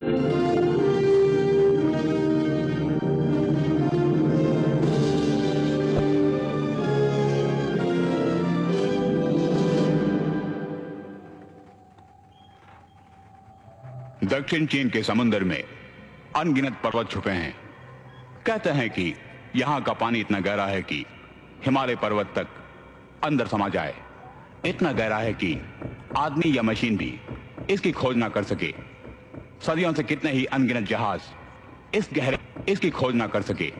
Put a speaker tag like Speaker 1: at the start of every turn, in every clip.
Speaker 1: दक्षिण चीन के समुद्र में अनगिनत पर्वत छुपे हैं। कहते हैं कि यहां का पानी इतना गहरा है कि हिमालय पर्वत तक अंदर समा जाए। इतना गहरा है कि आदमी या मशीन भी इसकी खोज ना कर सके। सदियों से कितने ही अनगिनत जहाज इसकी खोज ना कर सके।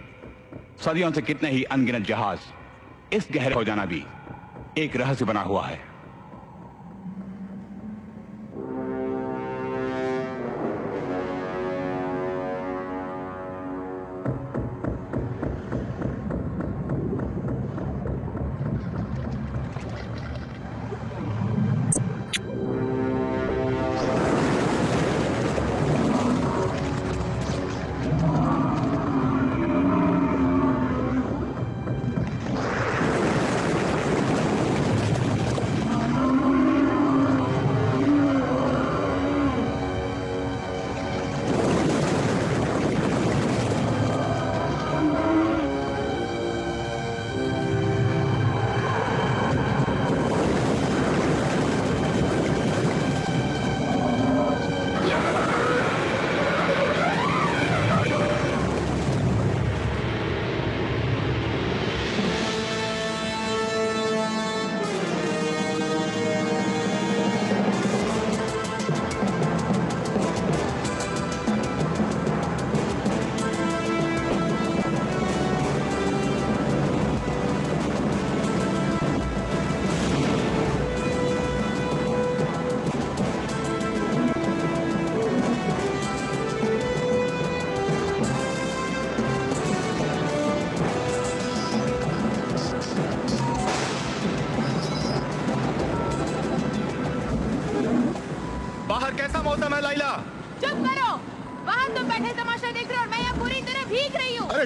Speaker 1: सदियों से कितने ही अनगिनत जहाज इस गहरे हो जाना भी एक रहस्य बना हुआ है।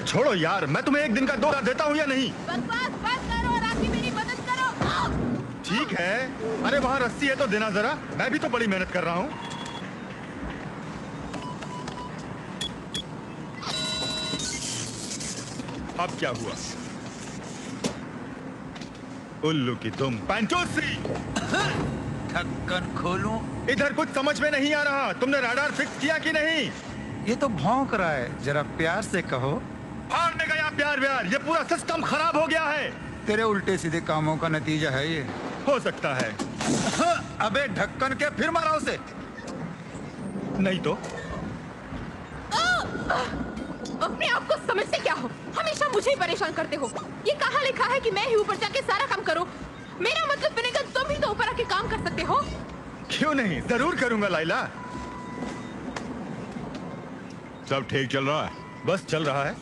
Speaker 2: छोड़ो यार, मैं तुम्हें एक दिन का $2 देता हूँ या नहीं?
Speaker 3: बकवास बंद करो और आके मेरी मदद करो।
Speaker 2: ठीक है, अरे वहाँ रस्सी है तो देना जरा, मैं भी तो बड़ी मेहनत कर रहा हूँ। अब क्या हुआ? उल्लू की तुम पैंचोसी।
Speaker 4: ढक्कन खोलूं?
Speaker 2: इधर कुछ समझ में नहीं आ रहा। तुमने राडार फिक्स किया कि नहीं?
Speaker 4: ये तो भौंक रहा है, जरा प्यार से कहो।
Speaker 2: भागने गया प्यार व्यार, ये पूरा सिस्टम खराब हो गया है।
Speaker 4: तेरे उल्टे सीधे कामों का नतीजा है ये।
Speaker 2: हो सकता है।
Speaker 4: अबे ढक्कन के फिर मारा उसे।
Speaker 2: नहीं तो
Speaker 3: अपने आप को समझते क्या हो? हमेशा मुझे ही परेशान करते हो। ये कहाँ लिखा है कि मैं ही ऊपर जाके सारा काम करूं? मेरा मतलब बनेगा तुम ही तो ऊपर आके काम कर सकते हो।
Speaker 2: क्यों नहीं, जरूर करूंगा लाइला।
Speaker 1: सब ठीक चल रहा है?
Speaker 2: बस चल रहा है।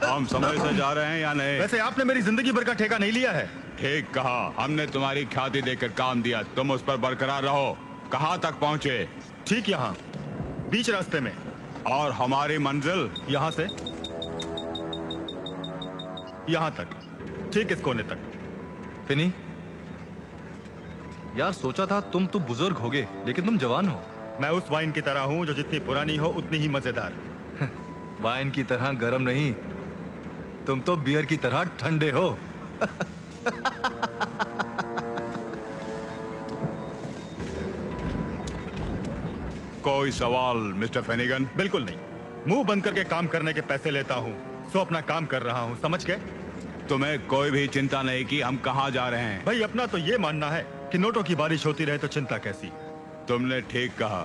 Speaker 1: हम समय से जा रहे हैं या नहीं?
Speaker 2: वैसे आपने मेरी जिंदगी भर का ठेका नहीं लिया है।
Speaker 1: ठीक कहा, हमने तुम्हारी ख्याति देकर काम दिया, तुम उस पर बरकरार रहो। कहाँ तक पहुँचे?
Speaker 2: ठीक यहाँ, बीच रास्ते में।
Speaker 1: और हमारी मंजिल?
Speaker 2: यहाँ से यहाँ तक, ठीक इस कोने तक।
Speaker 5: फिनी, यार सोचा था तुम तो बुजुर्ग होगे, लेकिन तुम जवान हो।
Speaker 2: मैं उस वाइन की तरह हूँ जो जितनी पुरानी हो उतनी ही मजेदार।
Speaker 5: वाइन की तरह गर्म नहीं, तुम तो बियर की तरह ठंडे हो।
Speaker 1: कोई सवाल मिस्टर फेनिगन?
Speaker 2: बिल्कुल नहीं, मुंह बंद करके काम करने के पैसे लेता हूँ, सो अपना काम कर रहा हूँ, समझ गए?
Speaker 1: तुम्हें कोई भी चिंता नहीं कि हम कहाँ जा रहे हैं।
Speaker 2: भाई अपना तो ये मानना है कि नोटों की बारिश होती रहे तो चिंता कैसी।
Speaker 1: तुमने ठीक कहा।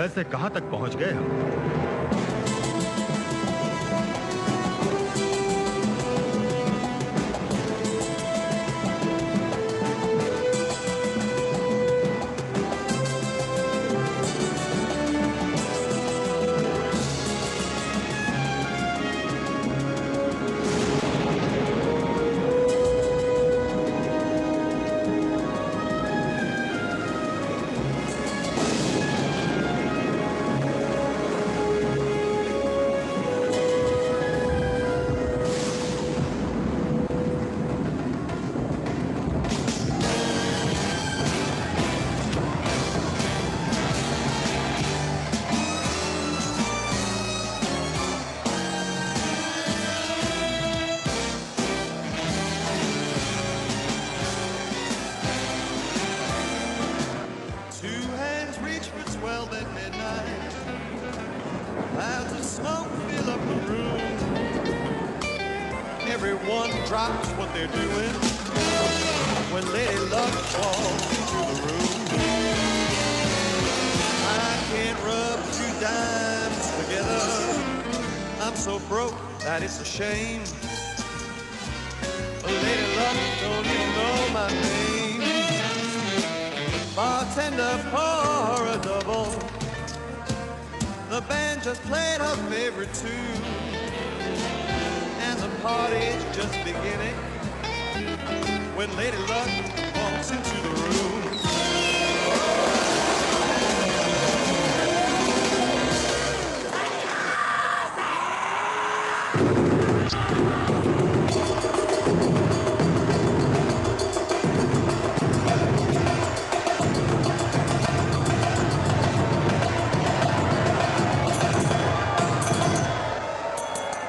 Speaker 2: वैसे कहाँ तक पहुँच गए हम?
Speaker 6: drops what they're doing when Lady Luck walks into the room. I can't rub two dimes together. I'm so broke that it's a shame. Lady Luck don't even know my name. Bartender, pour a double. The band just played her favorite tune, and the party's just beginning when Lady Luck walks into the room.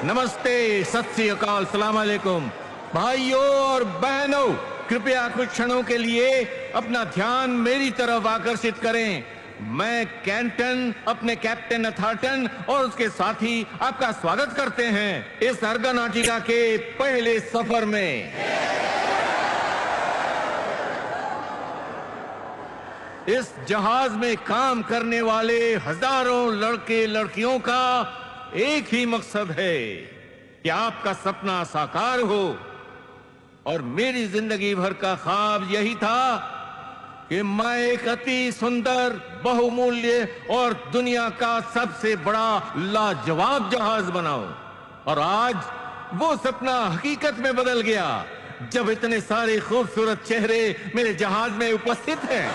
Speaker 7: नमस्ते, सत श्री अकाल, सलाम अलैकुम। भाइयों और बहनों, कृपया कुछ क्षणों के लिए अपना ध्यान मेरी तरफ आकर्षित करें। मैं कैंटन अपने कैप्टन अथार्टन और उसके साथी आपका स्वागत करते हैं इस अर्गनाटिका के पहले सफर में। इस जहाज में काम करने वाले हजारों लड़के लड़कियों का एक ही मकसद है कि आपका सपना साकार हो, और मेरी जिंदगी भर का ख्वाब यही था कि मैं एक अति सुंदर, बहुमूल्य और दुनिया का सबसे बड़ा लाजवाब जहाज बनाऊं। और आज वो सपना हकीकत में बदल गया जब इतने सारे खूबसूरत चेहरे मेरे जहाज में उपस्थित हैं।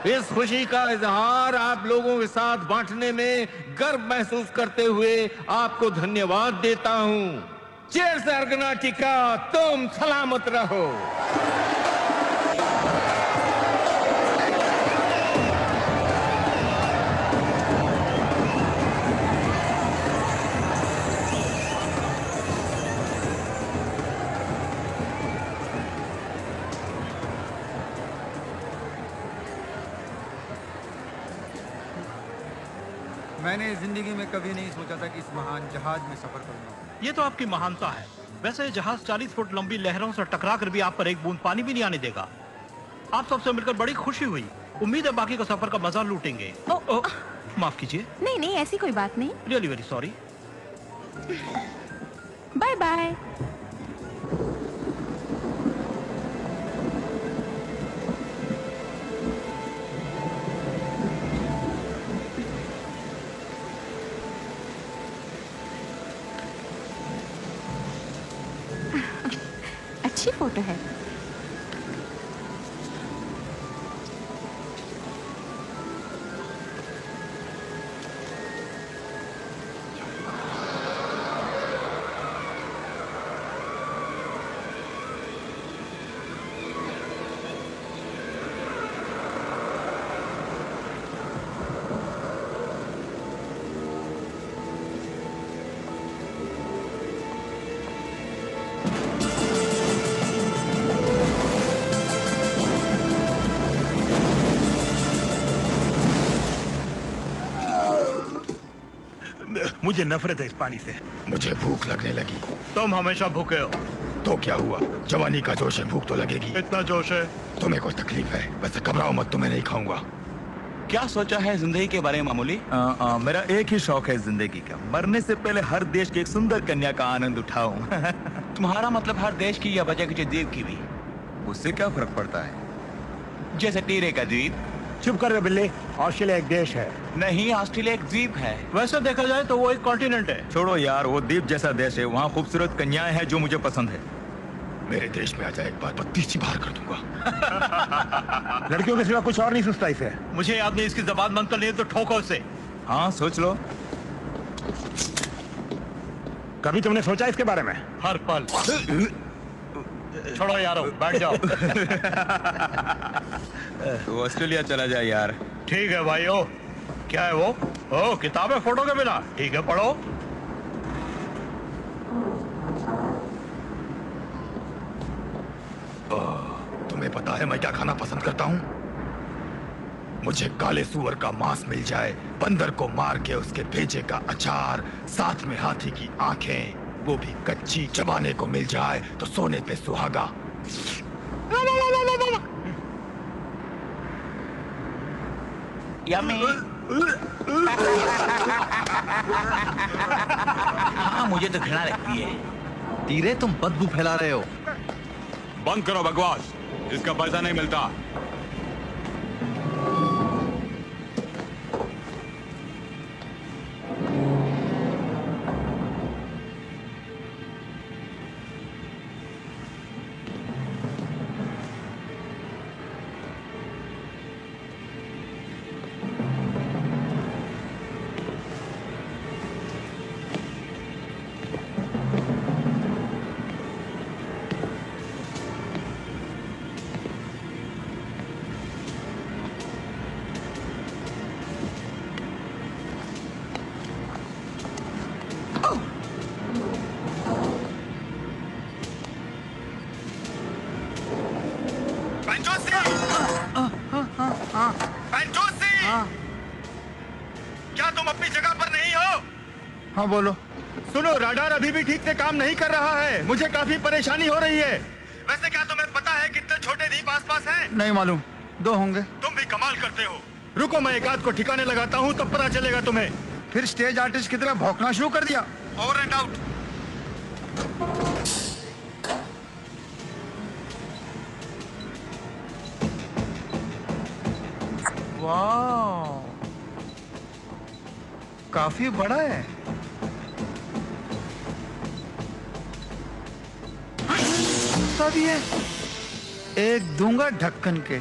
Speaker 7: इस खुशी का इजहार आप लोगों के साथ बांटने में गर्व महसूस करते हुए आपको धन्यवाद देता हूं। चीयर्स अर्गनाटिका, तुम सलामत रहो।
Speaker 4: मैंने जिंदगी में कभी नहीं सोचा था कि इस महान जहाज में सफर करूंगा।
Speaker 8: ये तो आपकी महानता है। वैसे जहाज 40 फुट लंबी लहरों से टकरा कर भी आप पर एक बूंद पानी भी नहीं आने देगा। आप सबसे मिलकर बड़ी खुशी हुई। उम्मीद है बाकी का सफर का मजा लूटेंगे। माफ कीजिए।
Speaker 3: नहीं नहीं, ऐसी कोई बात नहीं।
Speaker 8: Really very sorry.
Speaker 3: Bye bye. अच्छी फोटो है।
Speaker 8: मुझे नफरत है इस पानी से।
Speaker 2: मुझे भूख लगने लगी।
Speaker 8: तुम हमेशा भूखे हो।
Speaker 2: तो क्या हुआ, जवानी का जोश है, भूख तो लगेगी।
Speaker 8: इतना जोश है?
Speaker 2: तुम्हें कोई तकलीफ है? वैसे घबराओ मत, तुम्हें नहीं खाऊंगा।
Speaker 1: क्या सोचा है जिंदगी के बारे में मामूली?
Speaker 5: मेरा एक ही शौक है जिंदगी का, मरने से पहले हर देश की एक सुंदर कन्या का आनंद उठाऊं।
Speaker 1: तुम्हारा मतलब हर देश की या बचा के द्वीप की भी?
Speaker 5: उससे क्या फर्क पड़ता है?
Speaker 1: जैसे टीरे का द्वीप।
Speaker 8: चुप कर बिल्ली, ऑस्ट्रेलिया एक देश है।
Speaker 1: नहीं, ऑस्ट्रेलिया एक द्वीप है।
Speaker 8: वैसे देखा जाए तो वो एक कॉन्टिनेंट है।
Speaker 5: छोड़ो यार, वो द्वीप जैसा देश है, वहाँ खूबसूरत कन्याएं हैं जो मुझे पसंद है।
Speaker 2: मेरे देश में आ जाए एक बार, बत्तीस बाहर कर दूंगा।
Speaker 8: लड़कियों के सिवा कुछ और नहीं सोचता इसे। मुझे याद नहीं, इसकी जबान बंद कर ली तो ठोको उसे।
Speaker 5: हाँ सोच लो।
Speaker 8: कभी तुमने सोचा इसके बारे में? हर पल। छोड़ो यारो, बैठ जाओ।
Speaker 5: तो ऑस्ट्रेलिया चला जाए यार।
Speaker 8: ठीक है भाई। ओ क्या है वो? ओ किताबें फोटो के बिना। ठीक है, पढ़ो।
Speaker 2: तुम्हें पता है मैं क्या खाना पसंद करता हूँ? मुझे काले सुअर का मांस मिल जाए, बंदर को मार के उसके भेजे का अचार, साथ में हाथी की आंखें, वो भी कच्ची चबाने को मिल जाए तो सोने पे सुहागा।
Speaker 9: यम्मी। हाँ मुझे तो घृणा लगती है।
Speaker 5: तीरे तुम बदबू फैला रहे हो।
Speaker 1: बंद करो बकवास, इसका पैसा नहीं मिलता।
Speaker 2: क्या तुम अपनी जगह पर नहीं हो?
Speaker 7: हाँ बोलो।
Speaker 2: सुनो, राडार अभी भी ठीक से काम नहीं कर रहा है। मुझे काफी परेशानी हो रही है। वैसे क्या तुम्हें पता है कितने छोटे द्वीप आसपास हैं?
Speaker 7: नहीं मालूम, 2 होंगे।
Speaker 2: तुम भी कमाल करते हो। रुको, मैं एक आध को ठिकाने लगाता हूँ, तब पता चलेगा तुम्हें।
Speaker 7: फिर स्टेज आर्टिस्ट की तरह भौंकना शुरू कर दिया।
Speaker 2: Over and out.
Speaker 7: वाह, काफी बड़ा है। भी है, एक दूंगा ढक्कन के।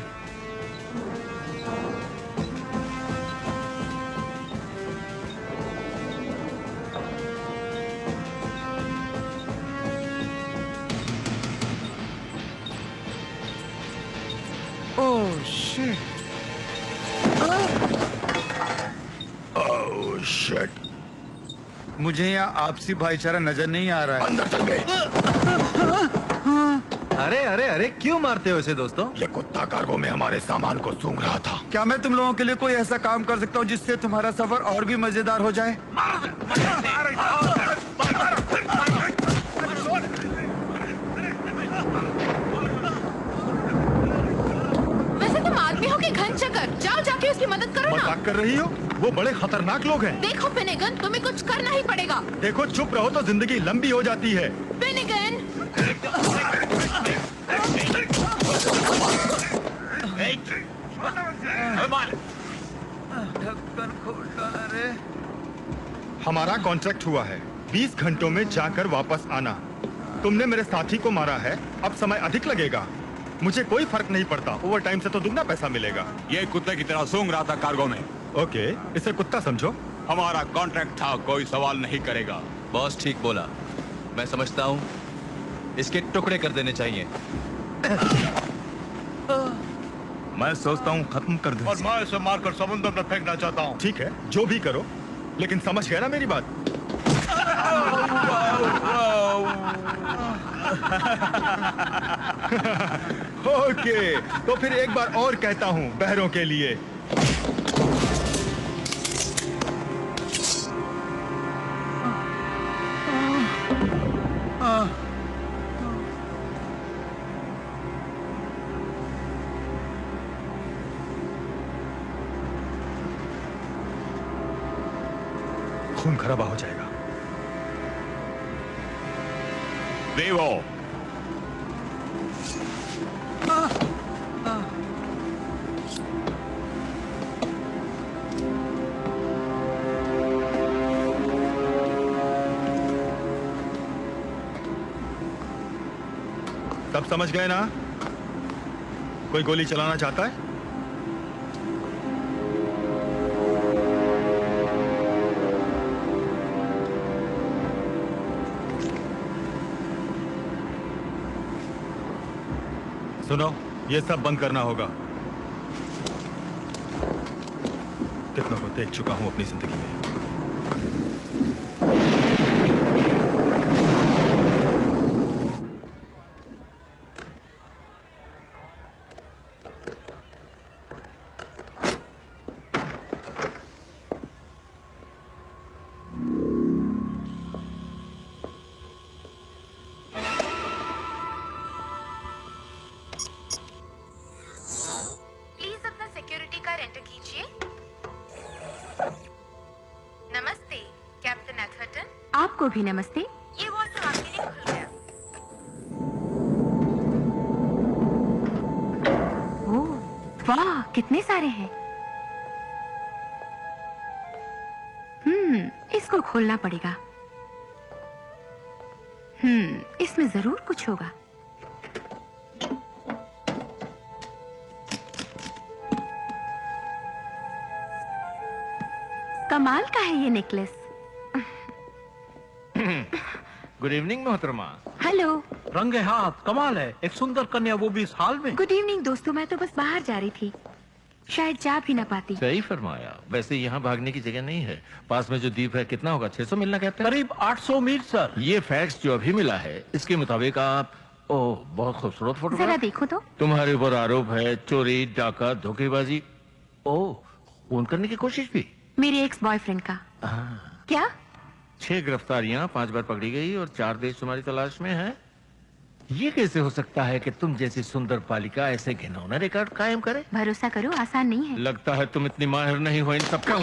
Speaker 7: Oh shit,
Speaker 2: oh shit.
Speaker 7: मुझे यहाँ आपसी भाईचारा नजर नहीं आ रहा है।
Speaker 2: अंदर चल गए।
Speaker 5: अरे अरे अरे, क्यों मारते हो इसे दोस्तों?
Speaker 2: ये कुत्ता कार्गो में हमारे सामान को सूंघ रहा था।
Speaker 7: क्या मैं तुम लोगों के लिए कोई ऐसा काम कर सकता हूँ जिससे तुम्हारा सफर और भी मजेदार हो जाए?
Speaker 3: वैसे तुम आदमी हो कि घन चक्कर, जाओ जाके उसकी मदद करो ना।
Speaker 2: मजाक कर रही हो? वो बड़े खतरनाक लोग हैं।
Speaker 3: देखो फिनेगन, तुम्हें कुछ करना ही पड़ेगा।
Speaker 2: देखो, चुप रहो तो जिंदगी लंबी हो जाती है।
Speaker 3: फिनेगन,
Speaker 7: ढक्कन खोल डाला रे।
Speaker 2: हमारा कॉन्ट्रैक्ट हुआ है, 20 घंटों में जाकर वापस आना। तुमने मेरे साथी को मारा है, अब समय अधिक लगेगा। मुझे कोई फर्क नहीं पड़ता, ओवर टाइम से तो दुगना पैसा मिलेगा।
Speaker 1: ये कुत्ते की तरह सूंघ रहा था कार्गो में।
Speaker 2: ओके, इसे कुत्ता समझो।
Speaker 1: हमारा कॉन्ट्रैक्ट था, कोई सवाल नहीं करेगा।
Speaker 5: बॉस ठीक बोला, मैं समझता हूँ इसके टुकड़े कर देने चाहिए।
Speaker 2: मैं सोचता हूँ खत्म कर दूं।
Speaker 8: और मैं इसे मारकर समुद्र में फेंकना चाहता हूँ।
Speaker 2: ठीक है, जो भी करो, लेकिन समझ गया ना मेरी बात? ओके, तो फिर एक बार और कहता हूँ बहरों के लिए। खून खराबा हो जाएगा।
Speaker 1: देवो,
Speaker 2: सब समझ गए ना? कोई गोली चलाना चाहता है? सुनो, ये सब बंद करना होगा। कितनों को देख चुका हूं अपनी जिंदगी में।
Speaker 10: आपको भी नमस्ते। ये वॉशरूम आपके लिए खुल गया। ओह, वाह, कितने सारे हैं। इसको खोलना पड़ेगा। इसमें जरूर कुछ होगा। कमाल का है ये नेकलेस।
Speaker 7: गुड इवनिंग मोहतरमा।
Speaker 10: हेलो।
Speaker 8: रंगे हाथ, कमाल है। एक सुंदर कन्या, वो भी इस हाल में।
Speaker 10: गुड इवनिंग दोस्तों, मैं तो बस बाहर जा रही थी, शायद जा भी ना पाती।
Speaker 7: सही फरमाया। वैसे यहाँ भागने की जगह नहीं है। पास में जो द्वीप है कितना होगा, 600 मील ना कहते हैं?
Speaker 8: करीब 800 मील सर।
Speaker 7: ये फैक्ट्स जो अभी मिला है इसके मुताबिक आप, ओह बहुत खूबसूरत फोटो।
Speaker 10: जरा देखो तो।
Speaker 7: तुम्हारे ऊपर आरोप है चोरी, डाका, धोखेबाजी। ओह, फोन करने की कोशिश भी।
Speaker 10: मेरे एक्स बॉयफ्रेंड का। क्या?
Speaker 7: 6 गिरफ्तारियां, 5 बार पकड़ी गई और 4 देश तुम्हारी तलाश में है। ये कैसे हो सकता है कि तुम जैसी सुंदर बालिका ऐसे घिनौना रिकॉर्ड कायम करे?
Speaker 10: भरोसा करो, आसान नहीं है।
Speaker 7: लगता है तुम इतनी माहिर नहीं हो इन सब का।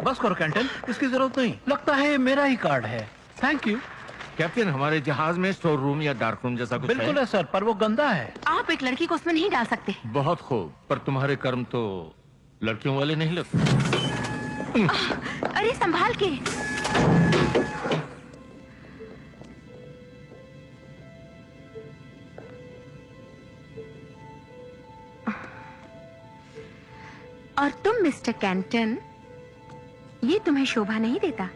Speaker 8: बस करो कैंटन, इसकी जरूरत नहीं। लगता है मेरा ही कार्ड है। Thank you
Speaker 7: captain. हमारे जहाज में स्टोर रूम या डार्क रूम जैसा कुछ
Speaker 8: बिल्कुल है सर, पर वो गंदा है।
Speaker 10: आप एक लड़की को उसमें नहीं डाल सकते।
Speaker 7: बहुत खूब, पर तुम्हारे कर्म तो लड़कियों वाले नहीं लगते।
Speaker 10: अरे संभाल के। और तुम मिस्टर कैंटन, ये तुम्हें शोभा नहीं देता।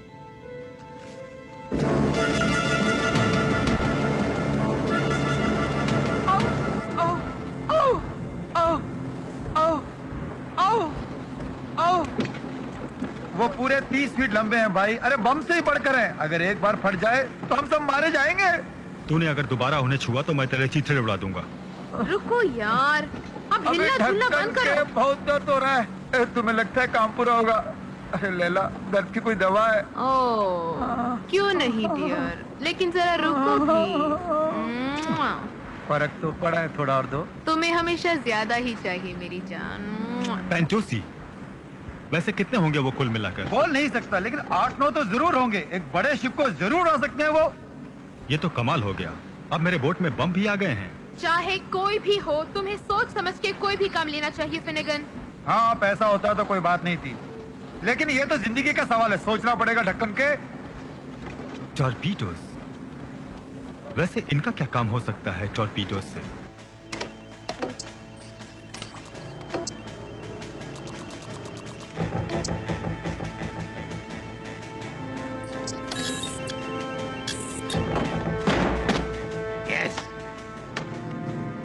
Speaker 4: वो पूरे 30 फीट लंबे हैं भाई। अरे बम से ही बढ़कर हैं। अगर एक बार फट जाए तो हम सब मारे जाएंगे।
Speaker 2: तूने अगर दोबारा उन्हें छुआ तो मैं तेरे चीथड़े उड़ा दूंगा।
Speaker 3: रुको यार, अब हिलना झुलना बंद करो।
Speaker 4: बहुत दर्द हो रहा है। तुम्हें लगता है काम पूरा होगा? अरे लैला, दर्द की कोई दवा है?
Speaker 3: ओह, क्यों नहीं डियर, लेकिन जरा रुको भी।
Speaker 4: फर्क तो पड़ा है, थोड़ा और दो।
Speaker 3: तुम्हें हमेशा ज्यादा ही चाहिए मेरी जान।
Speaker 2: पेंटोसी, वैसे कितने होंगे वो कुल मिलाकर?
Speaker 4: बोल नहीं सकता, लेकिन 8-9 तो जरूर होंगे। एक बड़े शिप को जरूर आ सकते हैं वो।
Speaker 2: ये तो कमाल हो गया। अब मेरे बोट में बम भी आ गए हैं।
Speaker 3: चाहे कोई भी हो, तुम्हें सोच समझ के कोई भी काम लेना चाहिए फिनेगन।
Speaker 4: हाँ, पैसा होता तो कोई बात नहीं थी, लेकिन ये तो जिंदगी का सवाल है। सोचना पड़ेगा ढक्कन के।
Speaker 2: टॉर्पीडोस, वैसे इनका क्या काम हो सकता है टॉर्पीडोस से?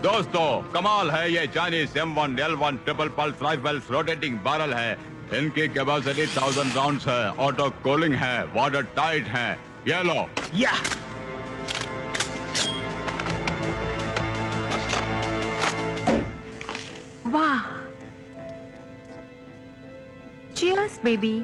Speaker 1: दोस्तों, कमाल है ये Chinese M1 L1 triple pulse rifles rotating barrel है। इनकी कैपेसिटी 1000 राउंड्स है, ऑटो कूलिंग है, वाटर टाइट है। ये लो।
Speaker 8: या
Speaker 10: वाह, चीयर्स बेबी।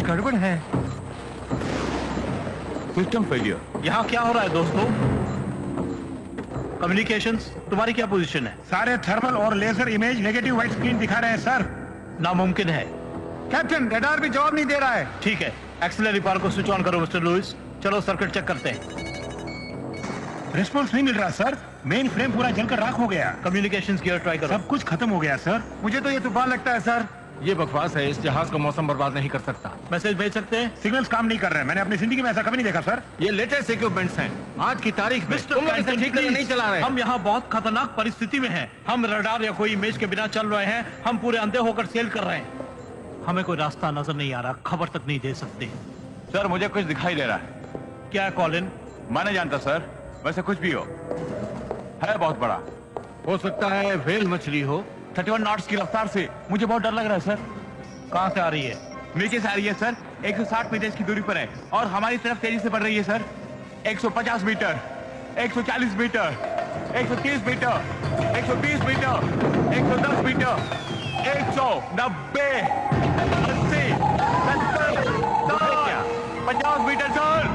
Speaker 4: गड़बड़ है।
Speaker 1: System failure.
Speaker 8: यहाँ क्या हो रहा है दोस्तों? कम्युनिकेशंस, तुम्हारी क्या पोजीशन है?
Speaker 11: सारे थर्मल और laser image negative white screen दिखा रहे हैं सर।
Speaker 8: नामुमकिन है
Speaker 4: कैप्टन, रडार भी जवाब नहीं दे रहा है।
Speaker 8: ठीक है, एक्सिलरी पावर को स्विच ऑन करो मिस्टर लुइस। चलो सर्किट चेक करते हैं।
Speaker 11: रिस्पॉन्स नहीं मिल रहा सर। मेन फ्रेम पूरा जलकर राख हो गया।
Speaker 8: कम्युनिकेशंस गियर ट्राई करो।
Speaker 11: सब कुछ खत्म हो गया सर।
Speaker 4: मुझे तो ये तूफान लगता है सर।
Speaker 7: ये बकवास है, इस जहाज को मौसम बर्बाद नहीं कर सकता।
Speaker 8: मैसेज भेज सकते हैं?
Speaker 11: सिग्नल्स काम नहीं कर रहे हैं। मैंने अपनी जिंदगी में ऐसा कभी नहीं देखा सर।
Speaker 7: ये लेटेस्ट इक्विपमेंट्स हैं। आज की तारीख में तुम लोग इसे ठीक तरह नहीं चला रहे।
Speaker 8: हम यहाँ बहुत खतरनाक परिस्थिति में हैं। हम रडार या कोई इमेज के बिना चल रहे हैं। हम पूरे अंधे होकर सेल कर रहे हैं। हमें कोई रास्ता नजर नहीं आ रहा, खबर तक नहीं दे सकते।
Speaker 1: सर मुझे कुछ दिखाई दे रहा है।
Speaker 8: क्या है कॉलिन?
Speaker 1: मैं नहीं जानता सर, वैसे कुछ भी हो, है बहुत बड़ा।
Speaker 7: हो सकता है व्हेल मछली हो।
Speaker 1: 31 नॉट्स की रफ्तार से मुझे बहुत डर लग रहा है सर।
Speaker 8: कहाँ से आ रही है?
Speaker 1: नीचे से आ रही है सर। 160 मीटर की दूरी पर है और हमारी तरफ तेजी से बढ़ रही है sir. 150 metre, 140 metre, 130 metre, 120 metre, 110 metre, 190, 80, 70, 50 metre sir.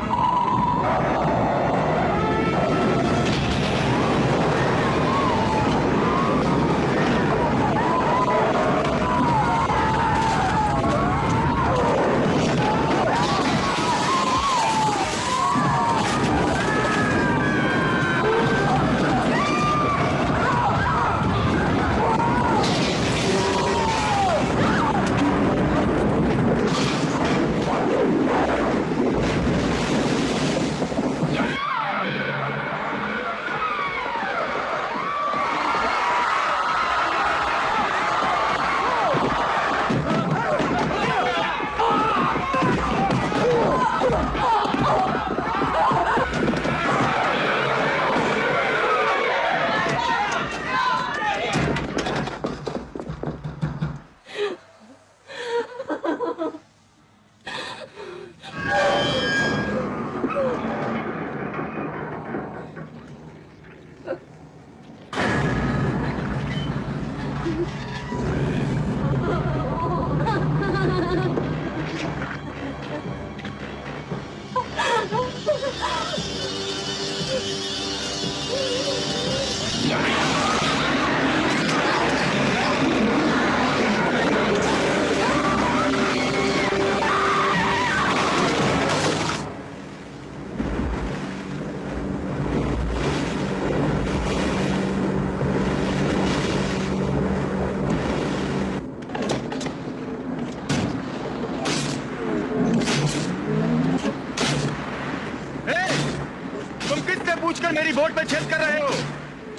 Speaker 2: मेरी बोट में छेद कर रहे हो।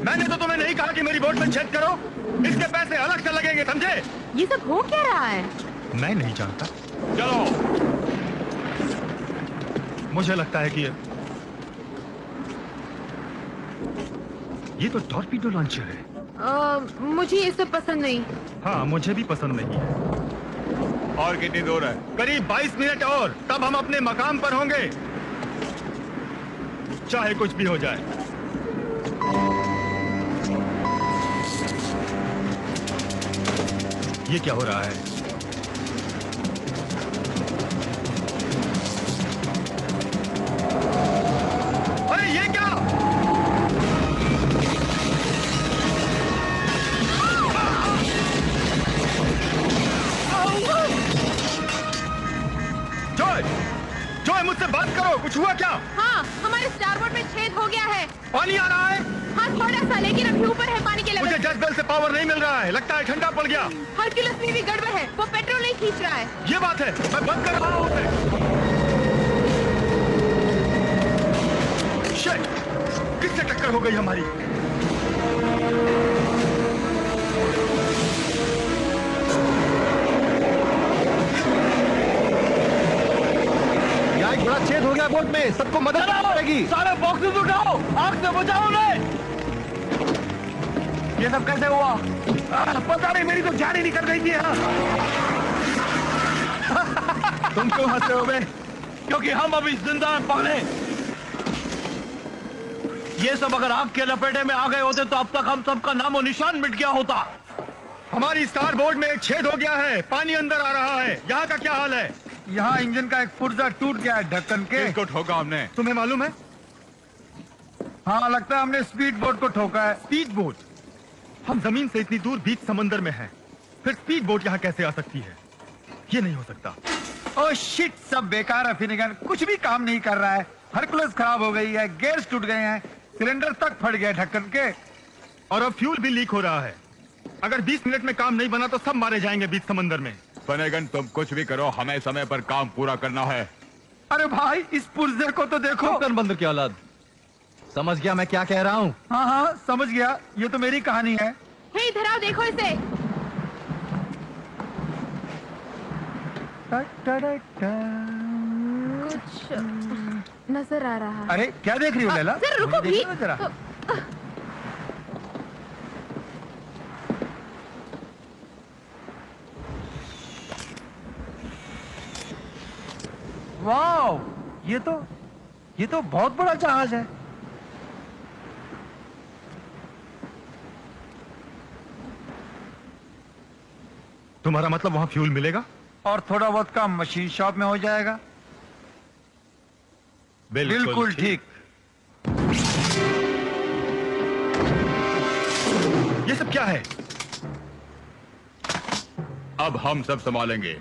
Speaker 2: मैंने तो तुम्हें नहीं कहा कि मेरी बोट में छेद करो। इसके पैसे अलग से लगेंगे, समझे?
Speaker 3: ये सब हो क्या रहा है?
Speaker 2: मैं नहीं जानता। चलो, मुझे लगता है कि ये तो टॉर्पीडो लॉन्चर है।
Speaker 3: मुझे ये सब पसंद नहीं।
Speaker 2: हाँ, मुझे भी पसंद नहीं है। और कितनी दूर है? करीब 22 मिनट और तब हम अपने मकाम पर होंगे, चाहे कुछ भी हो जाए। ये क्या हो रहा है? अरे ये क्या? जॉय, मुझसे बात करो। कुछ हुआ क्या?
Speaker 3: हाँ, हमारे स्टारबोर्ड में छेद हो गया है।
Speaker 2: पानी आ रहा है?
Speaker 3: हाँ, थोड़ा सा, लेकिन अभी ऊपर है पानी के लेवल।
Speaker 2: मुझे जस्ट बेल से पावर नहीं मिल रहा है, लगता है ठंडा पड़ गया।
Speaker 3: हरक्यूलिस में भी गड़बड़ है, वो पेट्रोल नहीं खींच रहा है।
Speaker 2: ये बात है, मैं बंद कर रहा हूँ उसे। शिट! किससे टक्कर हो गई हमारी?
Speaker 4: यहाँ बड़ा छेद हो गया बोट में, सबको मदद करनी पड़ेगी।
Speaker 8: सारे बॉक्सेस उठाओ, आग से बचाओ उन्हें।
Speaker 4: ये सब कैसे हुआ?
Speaker 11: पता नहीं, मेरी तो जान ही निकल गई थी।
Speaker 8: तुम क्यों हंस रहे हो बे? क्योंकि हम अभी जिंदा हैं पगले। ये सब अगर आग के लपेटे में आ गए होते तो अब तक हम सबका नामो निशान मिट गया होता।
Speaker 2: हमारी स्टार बोर्ड में एक छेद हो गया है, पानी अंदर आ रहा है। यहाँ का क्या हाल है?
Speaker 4: यहाँ इंजन का एक पुर्जा टूट गया है ढक्कन के।
Speaker 1: किसको ठोका हमने?
Speaker 2: तुम्हें मालूम है?
Speaker 4: हाँ, लगता है हमने स्पीड बोट को ठोका है।
Speaker 2: Speed boat? हम जमीन से इतनी दूर बीच समंदर में हैं, फिर स्पीड बोट यहाँ कैसे आ सकती है? ये नहीं हो सकता।
Speaker 4: ओह शिट, सब बेकार है फिनिगन, कुछ भी काम नहीं कर रहा है। हरकुलस खराब हो गई है, गेयर्स टूट गए हैं, सिलेंडर तक फट गया ढक्कन के।
Speaker 2: और अब फ्यूल भी लीक हो रहा है। अगर 20 मिनट में काम नहीं बना तो सब मारे जाएंगे बीच समंदर में।
Speaker 1: फनेगन, तुम कुछ भी करो, हमें समय पर काम पूरा करना है।
Speaker 4: अरे भाई, इस पुर्जे को तो देखो।
Speaker 5: बंदर की औलाद, समझ गया मैं क्या कह रहा हूँ?
Speaker 4: हाँ हाँ समझ गया, ये तो मेरी कहानी है।
Speaker 3: हे इधर आओ, देखो इसे। कुछ नजर आ रहा है।
Speaker 4: अरे क्या देख रही हो लैला?
Speaker 3: जरा रुको
Speaker 4: मुझे
Speaker 3: भी।
Speaker 4: देखने दो जरा। वाओ, ये तो बहुत बड़ा जहाज है।
Speaker 2: तुम्हारा मतलब वहां फ्यूल मिलेगा?
Speaker 4: और थोड़ा बहुत काम मशीन शॉप में हो जाएगा। बिल्कुल ठीक।
Speaker 2: ये सब क्या है?
Speaker 1: अब हम सब संभालेंगे।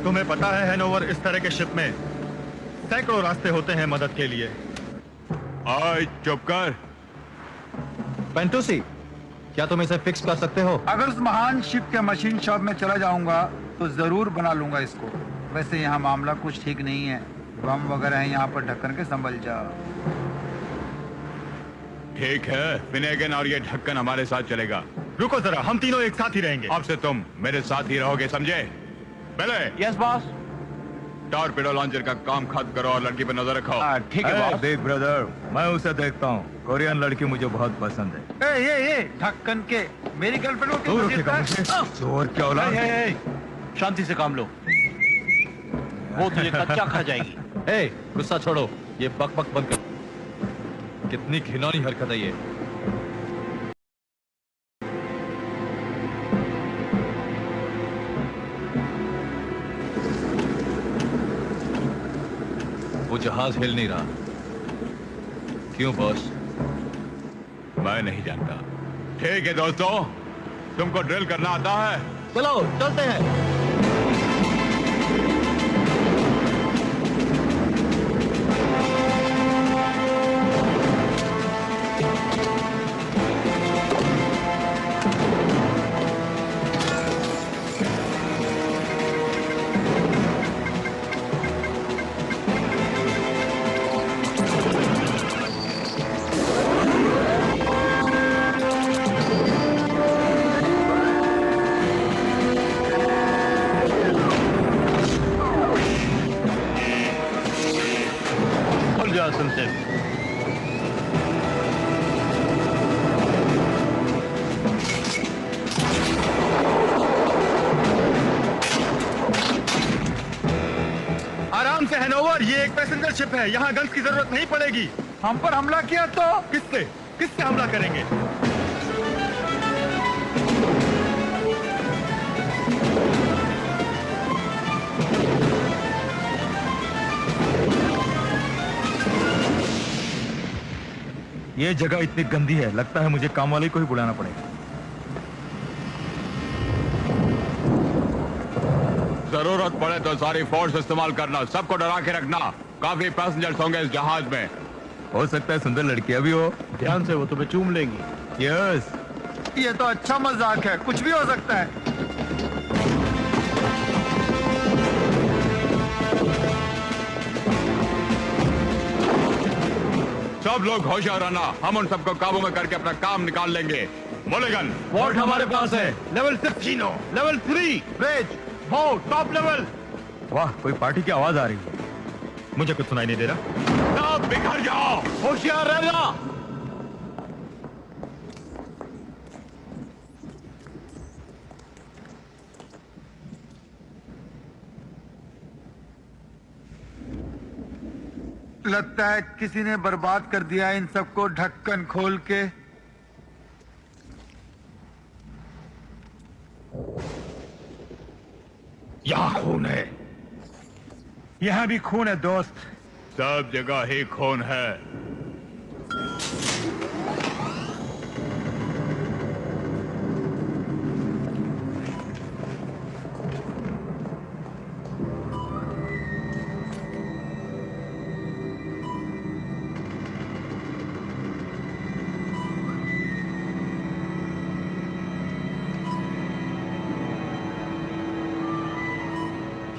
Speaker 2: तुम्हें पता है हैनोवर, इस तरह के शिप में सैकड़ों रास्ते होते हैं मदद के लिए।
Speaker 1: आज चुप कर।
Speaker 5: पेंटूसी, क्या तुम इसे फिक्स कर सकते हो?
Speaker 4: अगर उस महान शिप के मशीन शॉप में चला जाऊंगा तो जरूर बना लूंगा इसको। वैसे यहाँ मामला कुछ ठीक नहीं है, बम वगैरह है यहाँ पर, ढक्कन के संभल जा।
Speaker 1: ठीक है, फिनेगन और ये ढक्कन हमारे साथ चलेगा।
Speaker 2: रुको जरा, हम तीनों एक साथ ही रहेंगे।
Speaker 1: अब से तुम मेरे साथ ही रहोगे, समझे? पहले
Speaker 9: यस बॉस।
Speaker 1: टॉर्पेडो लॉन्चर का काम खत्म करो और लड़की पर नजर रखो।
Speaker 9: ठीक है बॉस।
Speaker 5: बिग ब्रदर, मैं उसे देखता हूँ। कोरियन लड़की मुझे बहुत पसंद है।
Speaker 4: ये ढक्कन के, मेरी गर्लफ्रेंड को
Speaker 5: दूर
Speaker 4: क्यों
Speaker 5: रखेगा
Speaker 4: देखता है?
Speaker 5: मुझे। जोर क्या औलाद।
Speaker 9: शांति से काम लो, वो तुझे कच्चा खा जाएगी।
Speaker 5: ए, गुस्सा छोड़ो, ये बक बक बंद कर। कितनी घिनौनी हरकत है ये। वो जहाज हिल नहीं रहा। क्यों बॉस?
Speaker 1: मैं नहीं जानता। ठीक है दोस्तों, तुमको ड्रिल करना आता है?
Speaker 5: चलो चलते हैं।
Speaker 8: सुनते
Speaker 2: आराम से हैनोवर, ये एक पैसेंजर शिप है, यहाँ गन्स की जरूरत नहीं पड़ेगी।
Speaker 4: हम पर हमला किया तो?
Speaker 2: किससे हमला करेंगे?
Speaker 5: ये जगह इतनी गंदी है, लगता है मुझे काम वाले को ही बुलाना पड़ेगा।
Speaker 1: जरूरत पड़े तो सारी फोर्स इस्तेमाल करना, सबको डरा के रखना। काफी पैसेंजर्स होंगे इस जहाज में।
Speaker 5: हो सकता है सुंदर लड़कियां भी हो।
Speaker 8: ध्यान से, वो तुम्हें चूम लेंगी।
Speaker 5: यस,
Speaker 4: ये तो अच्छा मजाक है, कुछ भी हो सकता है।
Speaker 1: सब लोग होशियार रहना, हम उन सबको काबू में करके अपना काम निकाल लेंगे। मोलेगन,
Speaker 5: वॉल्ट हमारे पास है।
Speaker 8: लेवल 6, लेवल 3, ब्रिज, हो टॉप लेवल।
Speaker 5: वाह, कोई पार्टी की आवाज आ रही है।
Speaker 2: मुझे कुछ सुनाई नहीं दे रहा।
Speaker 1: सब बिखर जाओ,
Speaker 8: होशियार रहना।
Speaker 4: लगता है किसी ने बर्बाद कर दिया इन सबको ढक्कन खोल के।
Speaker 11: यहाँ खून है। यहाँ भी खून है दोस्त।
Speaker 1: सब जगह ही खून है।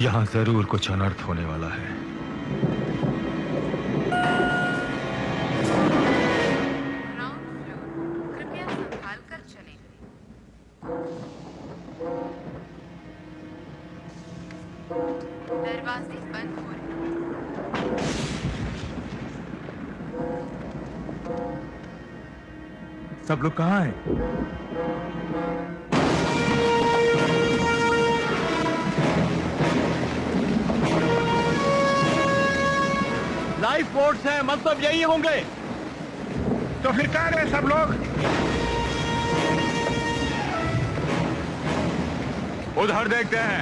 Speaker 5: यहां जरूर कुछ अनर्थ होने वाला है।
Speaker 10: कृपया संभाल कर चलें। दरवाजे बंद हो रहे।
Speaker 5: सब लोग कहाँ हैं?
Speaker 9: लाइफ बोट्स हैं, मतलब यही होंगे।
Speaker 11: तो फिर कहाँ गए सब लोग?
Speaker 1: उधर देखते हैं।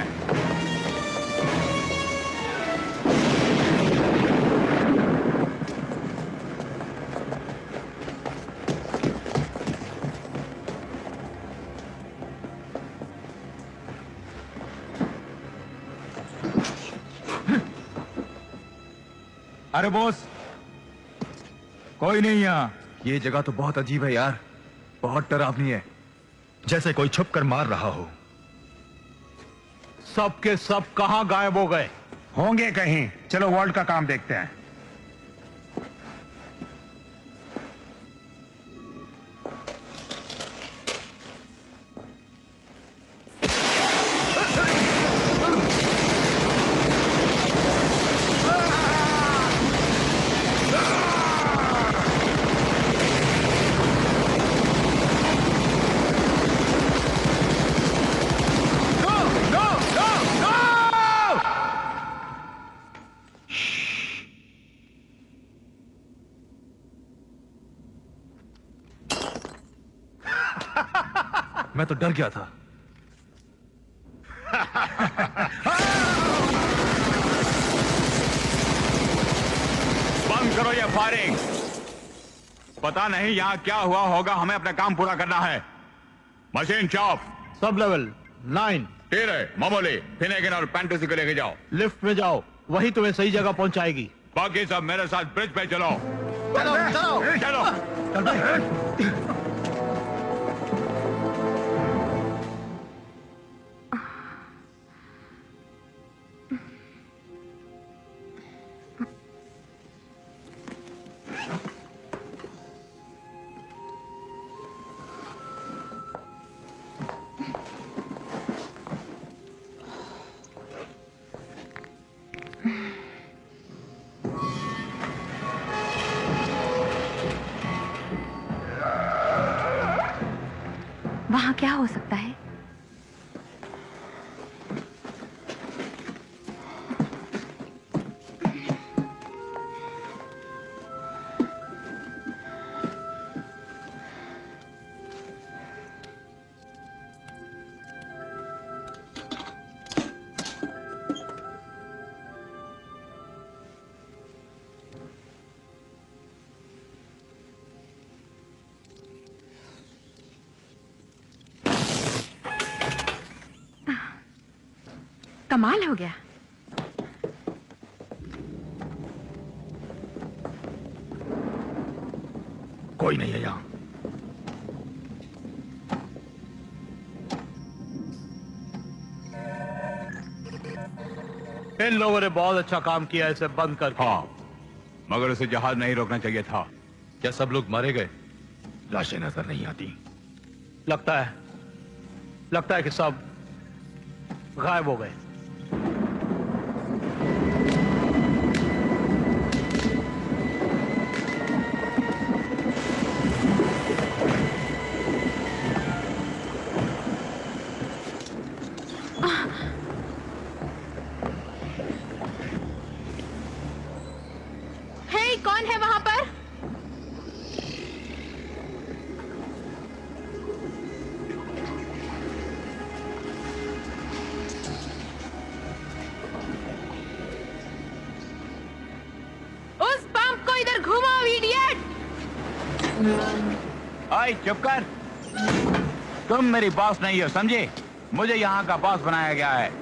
Speaker 5: अरे बॉस, कोई नहीं यहाँ। ये जगह तो बहुत अजीब है यार, बहुत डरावनी है।
Speaker 2: जैसे कोई छुप कर मार रहा हो।
Speaker 9: सब के सब कहाँ गायब हो गए?
Speaker 11: होंगे कहीं। चलो वर्ल्ड का काम देखते हैं।
Speaker 5: मैं तो डर गया था।
Speaker 1: बंद करो ये फायरिंग। पता नहीं यहाँ क्या हुआ होगा, हमें अपना काम पूरा करना है। Machine chop.
Speaker 9: Sub level 9।
Speaker 1: ठीक है मामूली। फिनेगन और पैंटेसी को लेके जाओ।
Speaker 9: लिफ्ट में जाओ, वही तुम्हें सही जगह पहुंचाएगी।
Speaker 1: बाकी सब मेरे साथ ब्रिज पे चलो।
Speaker 9: चलो चलो
Speaker 1: चलो।
Speaker 10: वहां क्या हो सकता है? कमाल हो गया।
Speaker 11: कोई नहीं है यहाँ।
Speaker 9: इन लोगों ने बहुत अच्छा काम किया इसे बंद करके।
Speaker 1: हाँ, मगर उसे जहाज नहीं रोकना चाहिए था।
Speaker 5: क्या सब लोग मारे गए?
Speaker 11: लाशें नजर नहीं आती।
Speaker 9: लगता है कि सब गायब हो गए।
Speaker 3: हे, कौन है वहां पर?
Speaker 1: ए, चुप कर। तुम मेरी बॉस नहीं हो, समझे? मुझे यहाँ का बॉस बनाया गया है।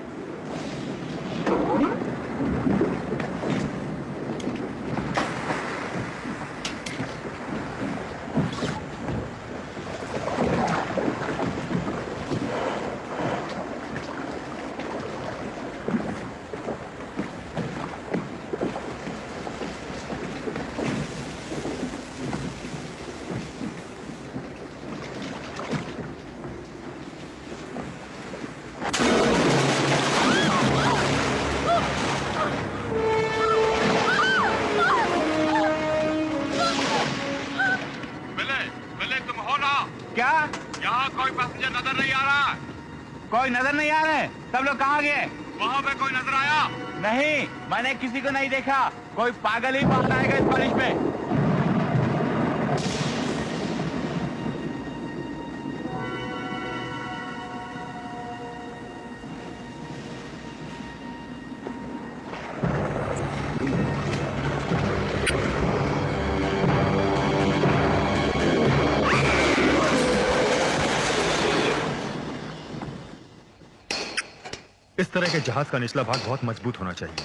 Speaker 1: कोई नजर नहीं आ रहे? सब लोग कहाँ गए?
Speaker 12: वहाँ पे कोई नजर आया?
Speaker 1: नहीं, मैंने किसी को नहीं देखा। कोई पागल ही बाहर आएगा इस बारिश में।
Speaker 2: इस तरह के जहाज का निचला भाग बहुत मजबूत होना चाहिए।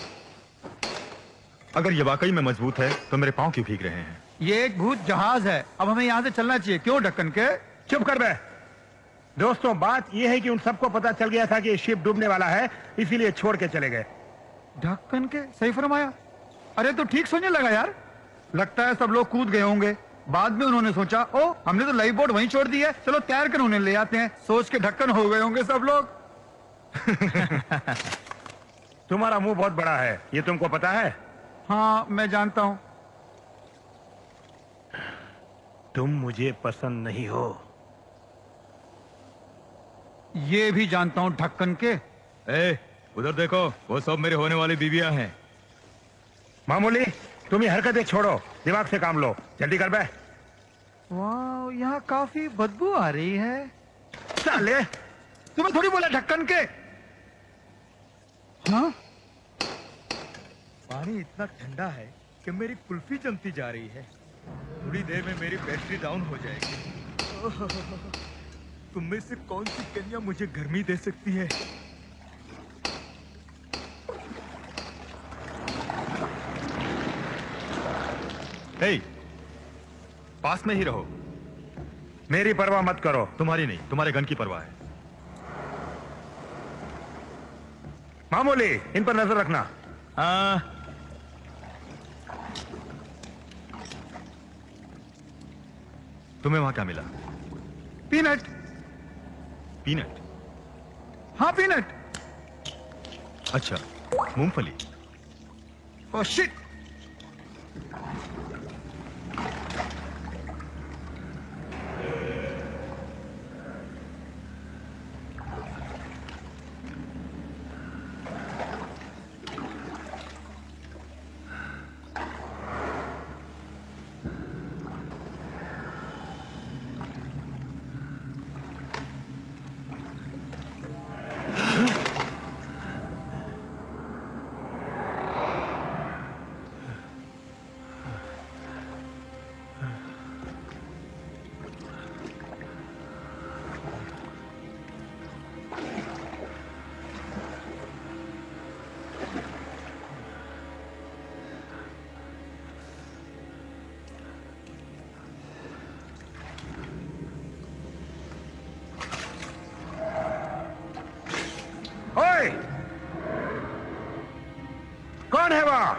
Speaker 2: अगर ये वाकई में मजबूत है तो मेरे पांव क्यों भीग रहे हैं?
Speaker 4: ये एक भूत जहाज है, अब हमें यहाँ से चलना चाहिए। क्यों ढक्कन के?
Speaker 11: चुप कर बे। दोस्तों, बात यह है कि उन सबको पता चल गया था कि शिप डूबने वाला है, इसीलिए छोड़ के चले गए।
Speaker 4: ढक्कन के? सही फरमाया। अरे तो ठीक सोचने लगा यार। लगता है सब लोग कूद गए होंगे। बाद में उन्होंने सोचा, ओ हमने तो लाइफ बोट वहीं छोड़ दी है, चलो तैर कर उन्हें ले आते हैं। सोच के ढक्कन हो गए होंगे सब लोग।
Speaker 11: तुम्हारा मुंह बहुत बड़ा है, ये तुमको पता है?
Speaker 4: हाँ, मैं जानता हूँ।
Speaker 11: तुम मुझे पसंद नहीं हो।
Speaker 4: ये भी जानता हूँ ढक्कन के।
Speaker 5: उधर देखो, वो सब मेरे होने वाली बीवियां हैं।
Speaker 11: मामूली, तुम ये हरकतें छोड़ो, दिमाग से काम लो। जल्दी कर बे।
Speaker 4: वाह, यहाँ काफी बदबू आ रही है।
Speaker 11: चले,
Speaker 4: तुम्हें थोड़ी बोला ढक्कन के। हाँ?
Speaker 5: पानी इतना ठंडा है कि मेरी कुल्फी जमती जा रही है। थोड़ी देर में मेरी बैटरी डाउन हो जाएगी। तुम में से कौन सी कन्या मुझे गर्मी दे सकती है?
Speaker 2: हे, पास में ही रहो।
Speaker 11: मेरी परवाह मत करो।
Speaker 2: तुम्हारी नहीं, तुम्हारे गन की परवाह है।
Speaker 11: मामूली, इन पर नजर रखना।
Speaker 2: तुम्हें वहां क्या मिला?
Speaker 4: पीनट।
Speaker 2: पीनट?
Speaker 4: हाँ, पीनट।
Speaker 2: अच्छा, मूंगफली।
Speaker 4: Oh shit.
Speaker 11: ओए, कौन है वहां?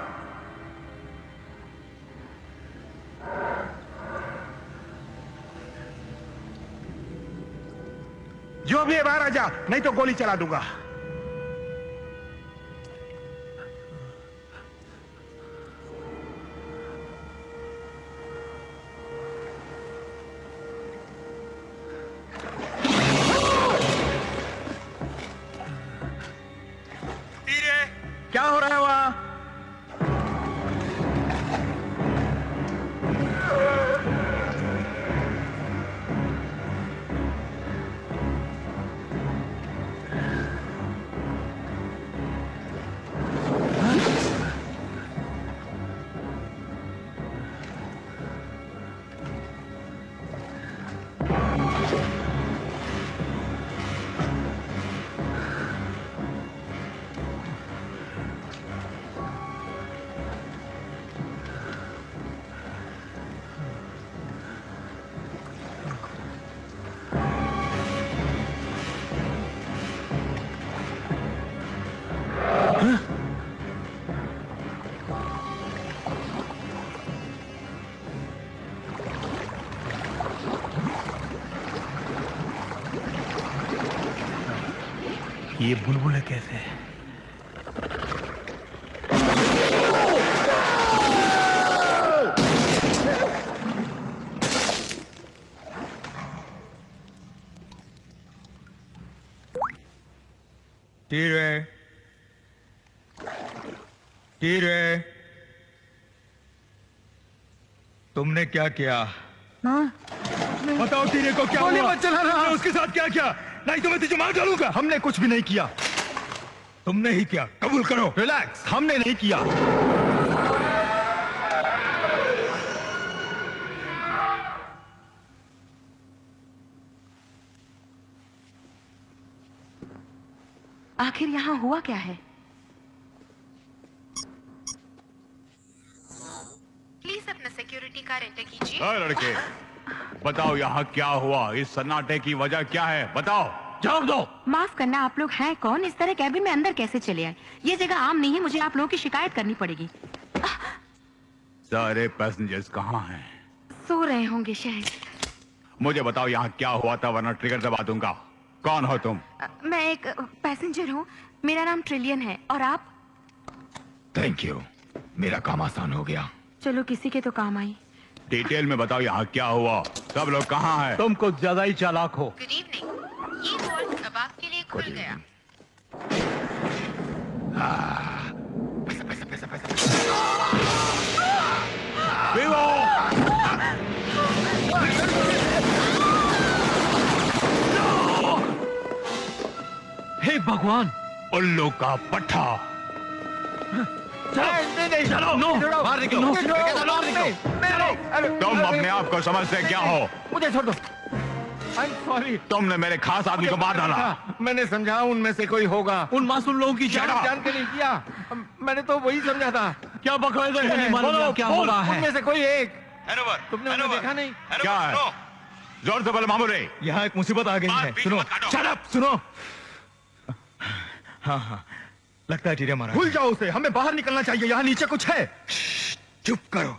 Speaker 11: जो भी है बाहर आ जा, नहीं तो गोली चला दूंगा।
Speaker 4: क्या हो रहा है वहां?
Speaker 5: ये बुलबुल कैसे है? टीरे, तुमने क्या किया? बताओ टीरे को क्या
Speaker 4: गोली
Speaker 5: हुआ?
Speaker 4: मत चलाना।
Speaker 5: तुमने उसके साथ क्या किया? नहीं तो मैं तुझे मार डालूंगा।
Speaker 2: हमने कुछ भी नहीं किया।
Speaker 5: तुमने ही किया, कबूल करो।
Speaker 2: रिलैक्स, हमने नहीं किया।
Speaker 10: आखिर यहाँ हुआ क्या है?
Speaker 3: प्लीज अपना सिक्योरिटी कार्ड एंटर कीजिए।
Speaker 1: लड़के, बताओ यहाँ क्या हुआ? इस सन्नाटे की वजह क्या है? बताओ, जवाब दो।
Speaker 10: माफ करना, आप लोग हैं कौन? इस तरह कैबिन में अंदर कैसे चले आए? ये जगह आम नहीं है, मुझे आप लोगों की शिकायत करनी पड़ेगी।
Speaker 1: सारे पैसेंजर्स कहाँ हैं?
Speaker 10: सो रहे होंगे शायद।
Speaker 1: मुझे बताओ यहाँ क्या हुआ था, वरना ट्रिगर दबा दूंगा। कौन हो तुम?
Speaker 10: मैं एक पैसेंजर हूँ, मेरा नाम ट्रिलियन है। और आप?
Speaker 2: थैंक यू, मेरा काम आसान हो गया।
Speaker 10: चलो किसी के तो काम आई।
Speaker 1: डिटेल में बताओ यहाँ क्या हुआ, सब लोग कहाँ हैं?
Speaker 9: तुम कुछ ज्यादा ही चालाक हो।
Speaker 3: गुड इवनिंग, ये हॉल अब आपके लिए खुल गया।
Speaker 9: हे भगवान,
Speaker 1: उल्लू का पट्टा।
Speaker 9: चलो, नो, बाहर निकलो।
Speaker 1: तुम अपने आप को समझते क्या हो?
Speaker 11: मुझे छोड़ दो। I'm sorry।
Speaker 1: तुमने मेरे खास आदमी को मार डाला।
Speaker 7: मैंने समझा उनमें से कोई होगा।
Speaker 9: उन मासूम लोगों की
Speaker 7: जान जान के नहीं किया, मैंने तो वही समझा था।
Speaker 9: क्या बकवास है? नहीं मालूम क्या हो रहा है।
Speaker 7: उनमें से कोई एक। तुमने उन्हें देखा नहीं?
Speaker 1: क्या है? जोर से बोलो मामूली।
Speaker 5: यहाँ एक मुसीबत आ गई है। सुनो,
Speaker 1: Shut up!
Speaker 5: सुनो। हाँ, लगता है टीरे मारा।
Speaker 2: भूल जाओ उसे, हमें बाहर निकलना चाहिए। यहाँ नीचे कुछ है।
Speaker 5: चुप करो।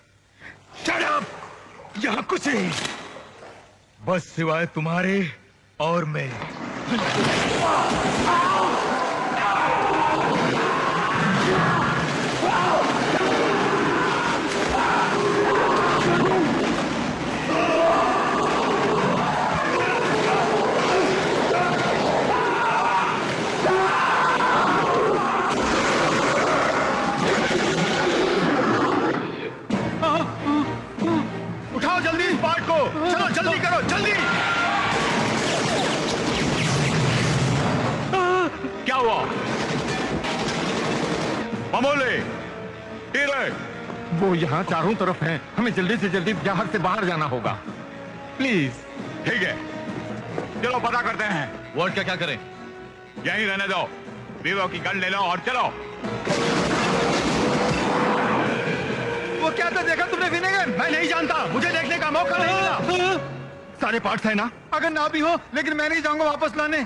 Speaker 5: Shut up! यहाँ कुछ नहीं, बस सिवाय तुम्हारे और मेरे।
Speaker 2: उठाओ जल्दी इस पार्ट को। चलो जल्दी करो, जल्दी।
Speaker 1: क्या हुआ? मामूली, टीरे।
Speaker 7: वो यहाँ चारों तरफ हैं। हमें जल्दी से जल्दी जहाज से बाहर जाना होगा। प्लीज।
Speaker 1: ठीक है, चलो पता करते हैं।
Speaker 9: वर्ड क्या करें?
Speaker 1: यहीं रहने दो, वीवो की गन ले लो और चलो।
Speaker 2: वो क्या था देखा तुमने फिनेगन? मैं नहीं जानता, मुझे देखने का मौका नहीं मिला। सारे पार्ट्स है ना?
Speaker 4: अगर ना भी हो, लेकिन मैं नहीं जाऊंगा वापस लाने।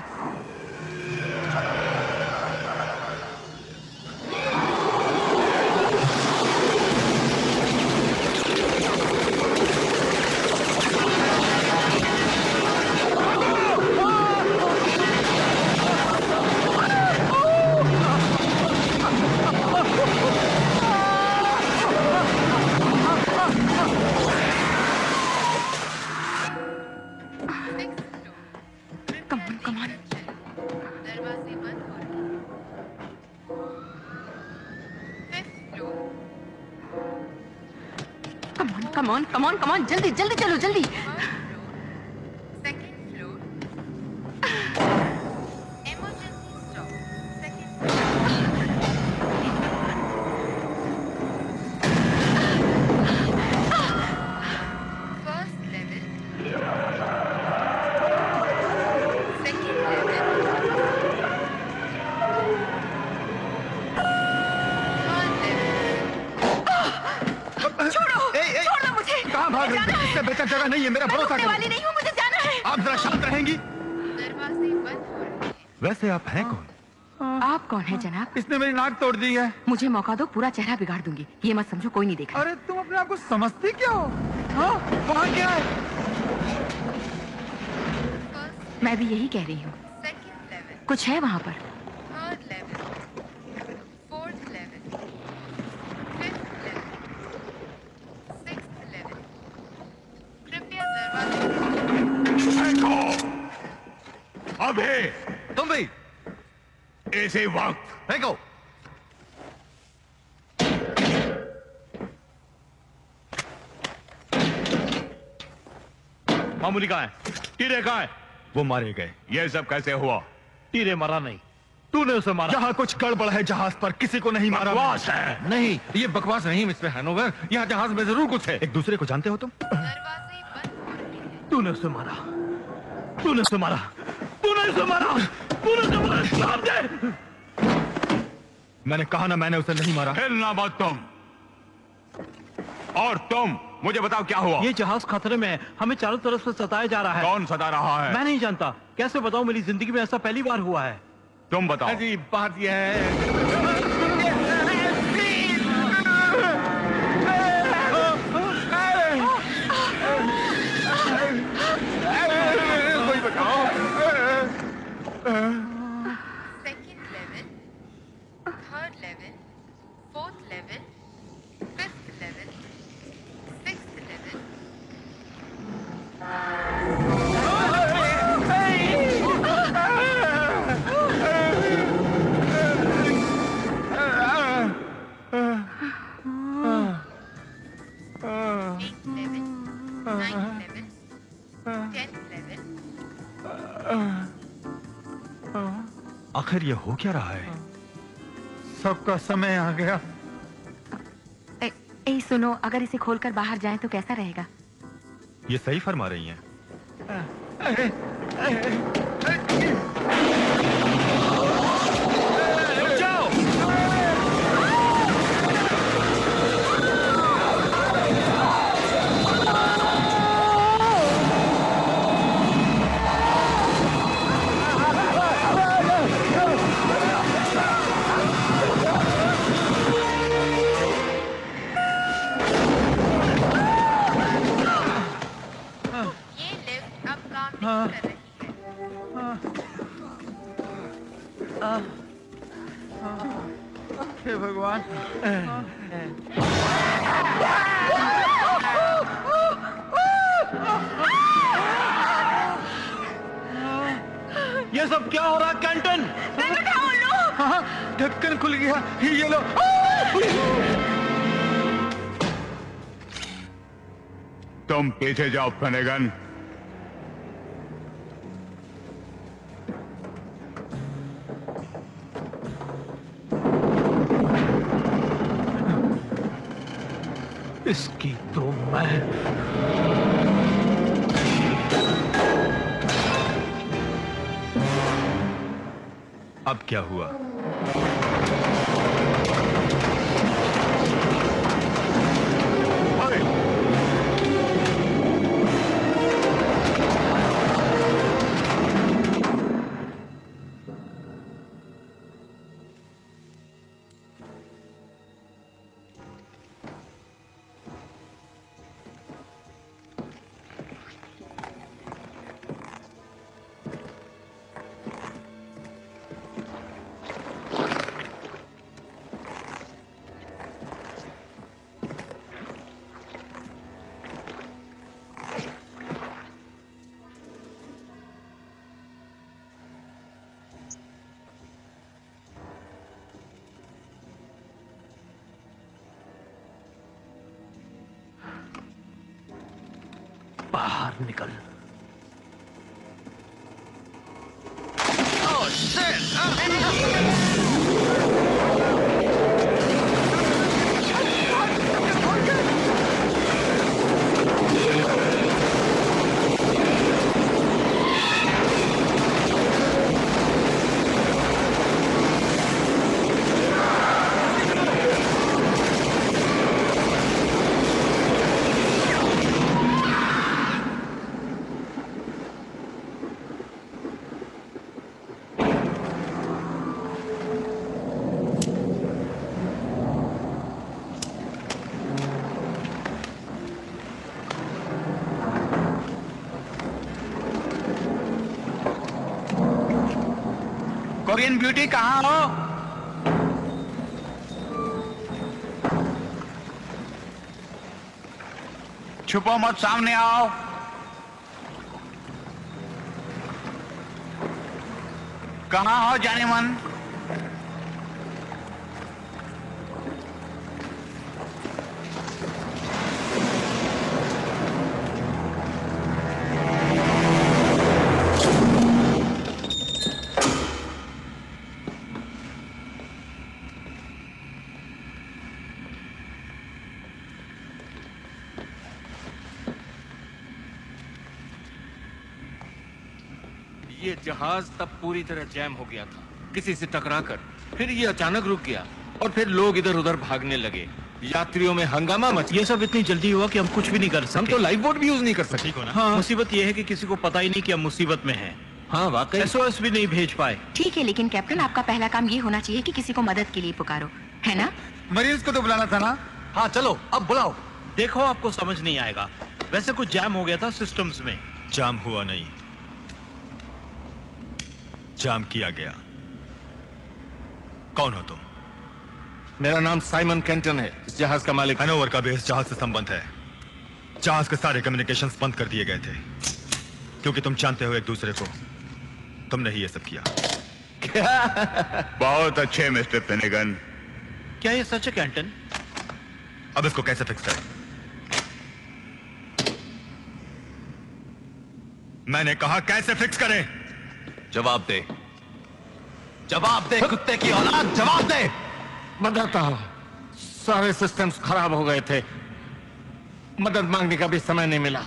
Speaker 3: दरवाजे बंद हो रहे हैं। 5th floor.
Speaker 10: कम ऑन, जल्दी जल्दी चलो, जल्दी।
Speaker 3: 2nd floor. Emergency stop. 2nd floor. First level. 2nd level.
Speaker 10: छोड़ो मुझे।
Speaker 2: कहाँ भाग रही हो? इससे बेहतर जगह नहीं है, मेरा भरोसा
Speaker 10: रुकने
Speaker 2: करो।
Speaker 10: वाली नहीं हूँ, मुझे जाना है।
Speaker 2: आप जरा शांत रहेंगी?
Speaker 3: दरवाजे बंद हो रहे हैं।
Speaker 5: वैसे आप हैं कौन?
Speaker 10: आप कौन है जनाब?
Speaker 4: इसने मेरी नाक तोड़ दी है।
Speaker 10: मुझे मौका दो, पूरा चेहरा बिगाड़ दूंगी। ये मत समझो कोई नहीं देखा।
Speaker 4: अरे तुम अपने आप को समझती क्या हो? हाँ, वहाँ क्या है?
Speaker 3: फर्स्ट
Speaker 10: मैं भी यही कह रही हूँ।
Speaker 3: 2nd level.
Speaker 10: कुछ है वहाँ पर?
Speaker 1: अभी
Speaker 9: तुम भी
Speaker 1: इसी वक्त
Speaker 9: फेंको। मामूली कहाँ है? टीरे कहाँ है?
Speaker 2: वो मारे गए।
Speaker 1: ये सब कैसे हुआ?
Speaker 8: टीरे मरा नहीं, तूने उसे मारा।
Speaker 2: यहाँ कुछ गड़बड़ है, जहाज पर किसी को नहीं मारा।
Speaker 1: बकवास है।
Speaker 7: नहीं, ये बकवास नहीं मिस्टर हैनोवर, यहाँ जहाज में जरूर कुछ है।
Speaker 2: एक दूसरे को जानते हो तुम?
Speaker 8: तूने उसे मारा, तूने उसे मारा, तूने उसे मारा, तूने उसे मारा। जवाब दे।
Speaker 2: मैंने कहा ना, मैंने उसे नहीं मारा।
Speaker 1: हिलना मत तुम। और तुम मुझे बताओ क्या हुआ?
Speaker 8: ये जहाज खतरे में है, हमें चारों तरफ से सताया जा रहा है।
Speaker 1: कौन सता रहा है?
Speaker 8: मैं नहीं जानता। कैसे बताऊं, मेरी जिंदगी में ऐसा पहली बार हुआ है।
Speaker 1: तुम बताओ।
Speaker 7: अजीब बात यह है, कोई बताओ।
Speaker 3: Second level, third level, fourth level, fifth level, sixth level. Eighth level, ninth level, 10th level.
Speaker 2: आखिर ये हो क्या रहा है? सबका समय आ गया।
Speaker 10: सुनो, अगर इसे खोलकर बाहर जाएं तो कैसा रहेगा?
Speaker 2: ये सही फरमा रही हैं।
Speaker 4: हे भगवान।
Speaker 8: ये सब क्या हो रहा है कैंटन?
Speaker 4: हाँ, ढक्कन खुल गया। ये लो।
Speaker 1: तुम पीछे जाओ फेनेगन।
Speaker 8: इसकी तो मैं
Speaker 2: अब क्या हुआ?
Speaker 8: बाहर निकल।
Speaker 1: कोरियन ब्यूटी कहाँ हो? छुपो मत, सामने आओ। कहाँ हो जाने मन?
Speaker 7: ये जहाज तब पूरी तरह जैम हो गया था, किसी से टकराकर। फिर ये अचानक रुक गया और फिर लोग इधर उधर भागने लगे। यात्रियों में हंगामा मच।
Speaker 8: ये सब इतनी जल्दी हुआ कि हम कुछ भी नहीं कर सकते।
Speaker 7: हम तो लाइफ बोट भी यूज नहीं कर सकते।
Speaker 8: हाँ, मुसीबत ये है कि किसी को पता ही नहीं कि हम मुसीबत में हैं।
Speaker 7: हाँ वाकई।
Speaker 8: SOS भी नहीं भेज पाए।
Speaker 10: ठीक है, लेकिन कैप्टन आपका पहला काम ये होना चाहिए कि किसी को मदद के लिए पुकारो, है ना?
Speaker 4: मरीज को तो बुलाना था ना?
Speaker 8: हाँ चलो अब बुलाओ। देखो आपको समझ नहीं आएगा, वैसे कुछ जैम हो गया था सिस्टम्स में।
Speaker 2: जाम हुआ नहीं, जाम किया गया। कौन हो तुम?
Speaker 7: मेरा नाम साइमन कैंटन है, इस जहाज का मालिक।
Speaker 2: हैनोवर का भी इस जहाज से संबंध है। जहाज के सारे कम्युनिकेशंस बंद कर दिए गए थे क्योंकि तुम जानते हो एक दूसरे को। तुमने ही ये सब किया।
Speaker 1: बहुत अच्छे मिस्टर फिनेगन।
Speaker 8: क्या ये सच है कैंटन?
Speaker 2: अब इसको कैसे फिक्स करें? मैंने कहा कैसे फिक्स करें?
Speaker 9: जवाब दे, जवाब दे कुत्ते की औलाद, जवाब दे।
Speaker 7: बताता हूं, सारे सिस्टम्स खराब हो गए थे, मदद मांगने का भी समय नहीं मिला।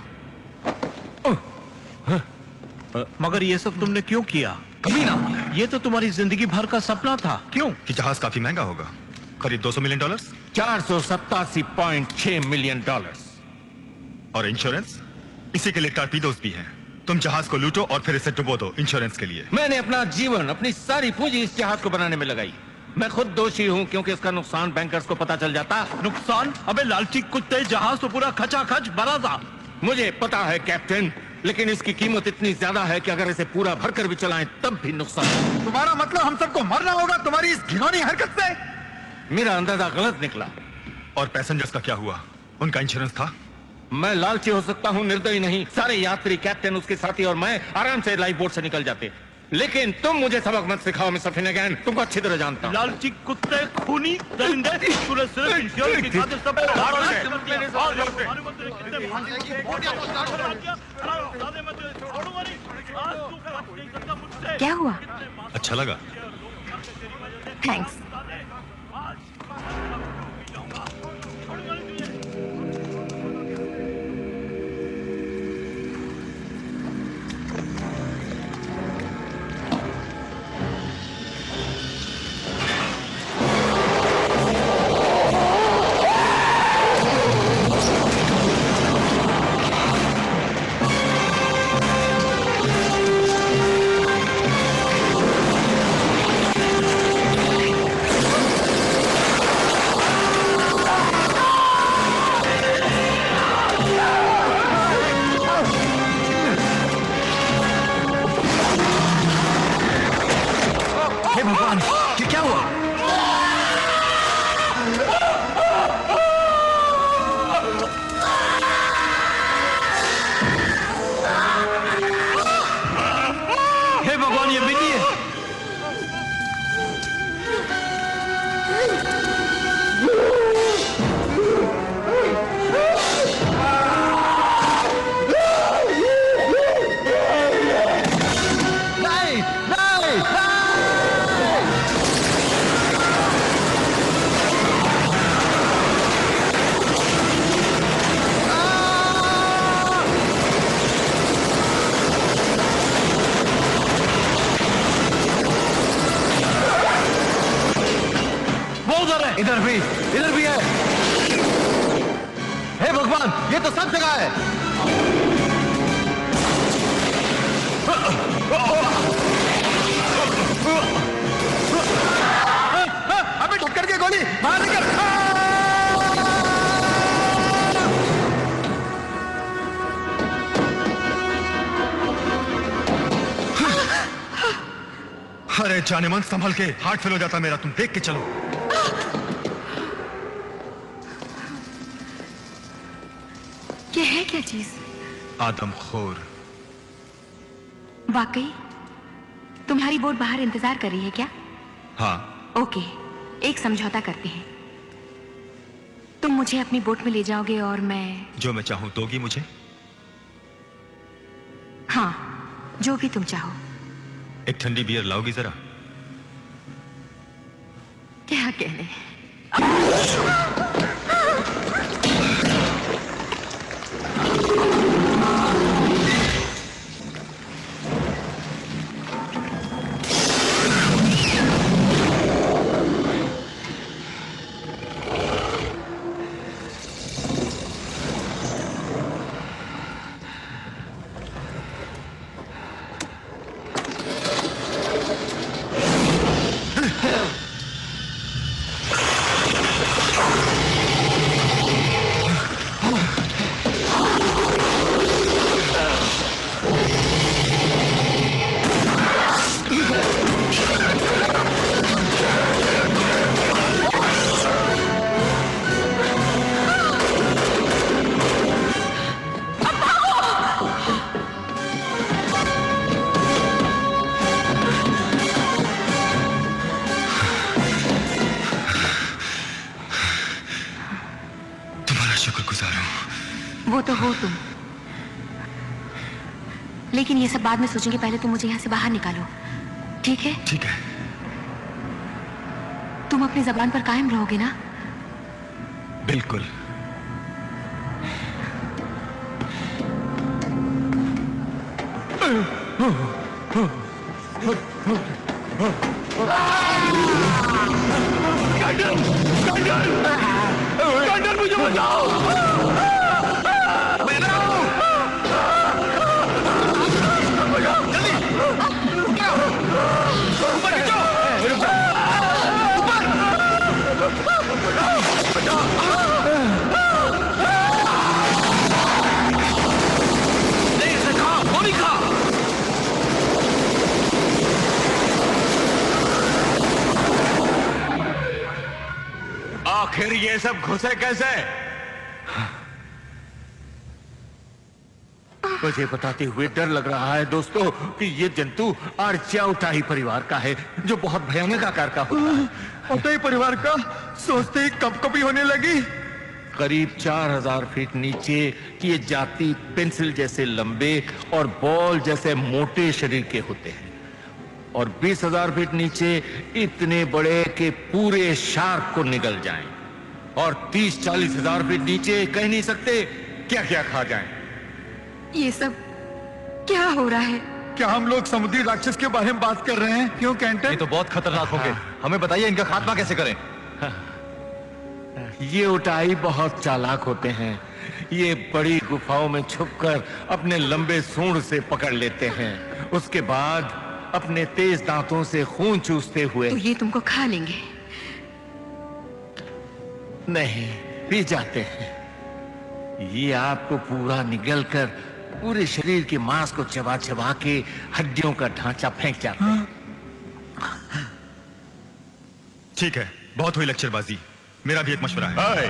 Speaker 8: मगर ये सब तुमने क्यों किया?
Speaker 9: कमीना,
Speaker 8: ये तो तुम्हारी जिंदगी भर का सपना था। क्यों?
Speaker 2: कि जहाज काफी महंगा होगा, करीब $200 मिलियन,
Speaker 7: $487.6 मिलियन।
Speaker 2: और इंश्योरेंस, इसी के लिए टॉर्पीडोज भी हैं। तुम जहाज को लूटो और फिर इसे डुबो दो इंश्योरेंस के लिए।
Speaker 7: मैंने अपना जीवन, अपनी सारी पूंजी इस जहाज को बनाने में लगाई। मैं खुद दोषी हूं क्योंकि इसका नुकसान बैंकर्स को पता चल जाता।
Speaker 8: नुकसान? अबे लालची कुत्ते, जहाज तो पूरा खचाखच भरा था।
Speaker 7: मुझे पता है कैप्टन, लेकिन इसकी कीमत इतनी ज्यादा है कि अगर इसे पूरा भरकर भी चलाएं तब भी नुकसान।
Speaker 4: तुम्हारा मतलब हम सबको मरना होगा तुम्हारी इस घिनौनी हरकत से?
Speaker 7: मेरा अंदाजा गलत निकला।
Speaker 2: और पैसेंजर्स का क्या हुआ? उनका इंश्योरेंस था?
Speaker 7: मैं लालची हो सकता हूं, निर्दयी नहीं। सारे यात्री, कैप्टन, उसके साथी और मैं आराम से लाइफ बोट से निकल जाते। लेकिन तुम मुझे सबक मत सिखाओ मिस्टर फिनेगन, तुमको अच्छी तरह जानता हूं।
Speaker 8: लालची कुत्ते, खूनी दरिंदे, तूने सिर्फ इंश्योरेंस की खातिर सब
Speaker 10: क्या हुआ?
Speaker 2: अच्छा लगा?
Speaker 10: थैंक्स।
Speaker 9: इधर भी है। हे भगवान, ये तो सब जगह है।
Speaker 4: अबे ठक्कर के गोली बाहर निकल।
Speaker 2: अरे जाने मन, संभल के, हार्ट फेल हो जाता मेरा। तुम देख के चलो।
Speaker 10: ये है क्या चीज?
Speaker 2: आदमखोर।
Speaker 10: वाकई तुम्हारी बोट बाहर इंतजार कर रही है क्या?
Speaker 2: हाँ।
Speaker 10: ओके, एक समझौता करते हैं। तुम मुझे अपनी बोट में ले जाओगे और मैं...
Speaker 2: जो मैं चाहूं दोगी मुझे?
Speaker 10: हाँ, जो भी तुम चाहो।
Speaker 2: एक ठंडी बियर लाओगी जरा?
Speaker 10: क्या कहने? वो तो हो तुम, लेकिन ये सब बाद में सोचेंगे। पहले तुम मुझे यहाँ से बाहर निकालो, ठीक है?
Speaker 2: ठीक है।
Speaker 10: तुम अपनी जबान पर कायम रहोगे ना?
Speaker 2: बिल्कुल।
Speaker 6: मुझे बचाओ।
Speaker 7: आखिर ये सब घुसे कैसे? मुझे बताते हुए डर लग रहा है दोस्तों कि ये जंतु आर्चिया उटाही परिवार का है, जो बहुत भयानक आकार का होता है।
Speaker 4: उटाही परिवार का सोचते ही कपकपी होने लगी।
Speaker 7: करीब 4000 फीट नीचे ये जाति पेंसिल जैसे लंबे और बॉल जैसे मोटे शरीर के होते हैं, और 20,000 फीट नीचे इतने बड़े कि पूरे शार्क को निगल जाएं, और 30-40 हजार फीट नीचे कह नहीं सकते क्या क्या खा जाएं।
Speaker 10: ये सब क्या हो रहा है?
Speaker 4: क्या हम लोग समुद्री राक्षस के बारे में बात कर रहे हैं? क्यों कैंटन?
Speaker 9: ये तो बहुत खतरनाक होंगे। हमें बताइए इनका खात्मा कैसे करें?
Speaker 7: ये उटाई बहुत चालाक होते हैं। ये बड़ी गुफाओं में छुपकर अपने लंबे सूंड से पकड़ लेते हैं, उसके बाद अपने तेज दांतों से खून चूसते हुए
Speaker 10: तो ये तुमको खा लेंगे?
Speaker 7: नहीं, पी जाते हैं। ये आपको पूरा निगलकर पूरे शरीर के मांस को चबा चबा के हड्डियों का ढांचा फेंक जाते हैं।
Speaker 2: ठीक है, बहुत हुई लेक्चरबाजी। मेरा भी एक मशवरा है।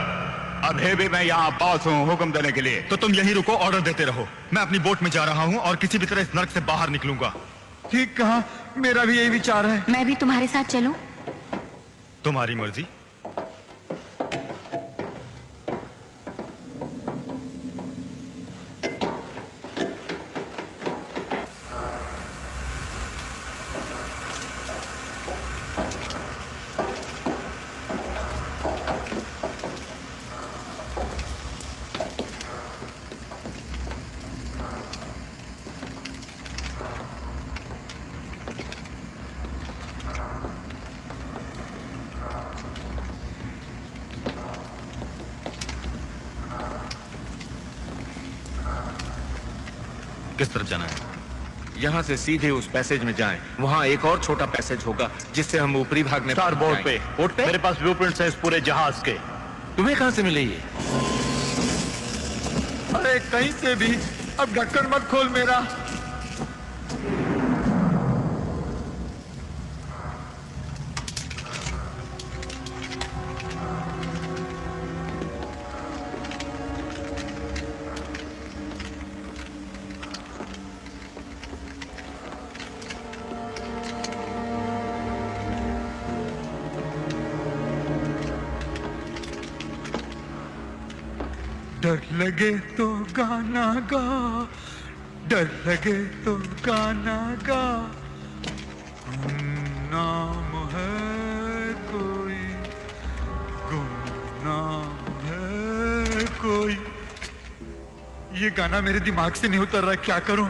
Speaker 1: अभी भी मैं यहाँ पास हूँ हुक्म देने के लिए।
Speaker 2: तो तुम यहीं रुको, ऑर्डर देते रहो। मैं अपनी बोट में जा रहा हूँ और किसी भी तरह इस नर्क से बाहर निकलूंगा।
Speaker 4: ठीक कहा, मेरा भी यही विचार है।
Speaker 10: मैं भी तुम्हारे साथ चलूं?
Speaker 2: तुम्हारी मर्जी। किस तरफ जाना है?
Speaker 7: यहाँ से सीधे उस पैसेज में जाएं। वहाँ एक और छोटा पैसेज होगा जिससे हम ऊपरी भाग में
Speaker 9: स्टार बोर्ड पे। मेरे पास ब्लूप्रिंट्स हैं इस पूरे जहाज के।
Speaker 7: तुम्हें कहाँ से मिले ये?
Speaker 4: अरे कहीं से भी। अब ढक्कन मत खोल मेरा। डर लगे तो गाना गा, डर लगे तो गाना गा, गुमनाम है कोई, गुमनाम है कोई। ये गाना मेरे दिमाग से नहीं उतर रहा, क्या करूं?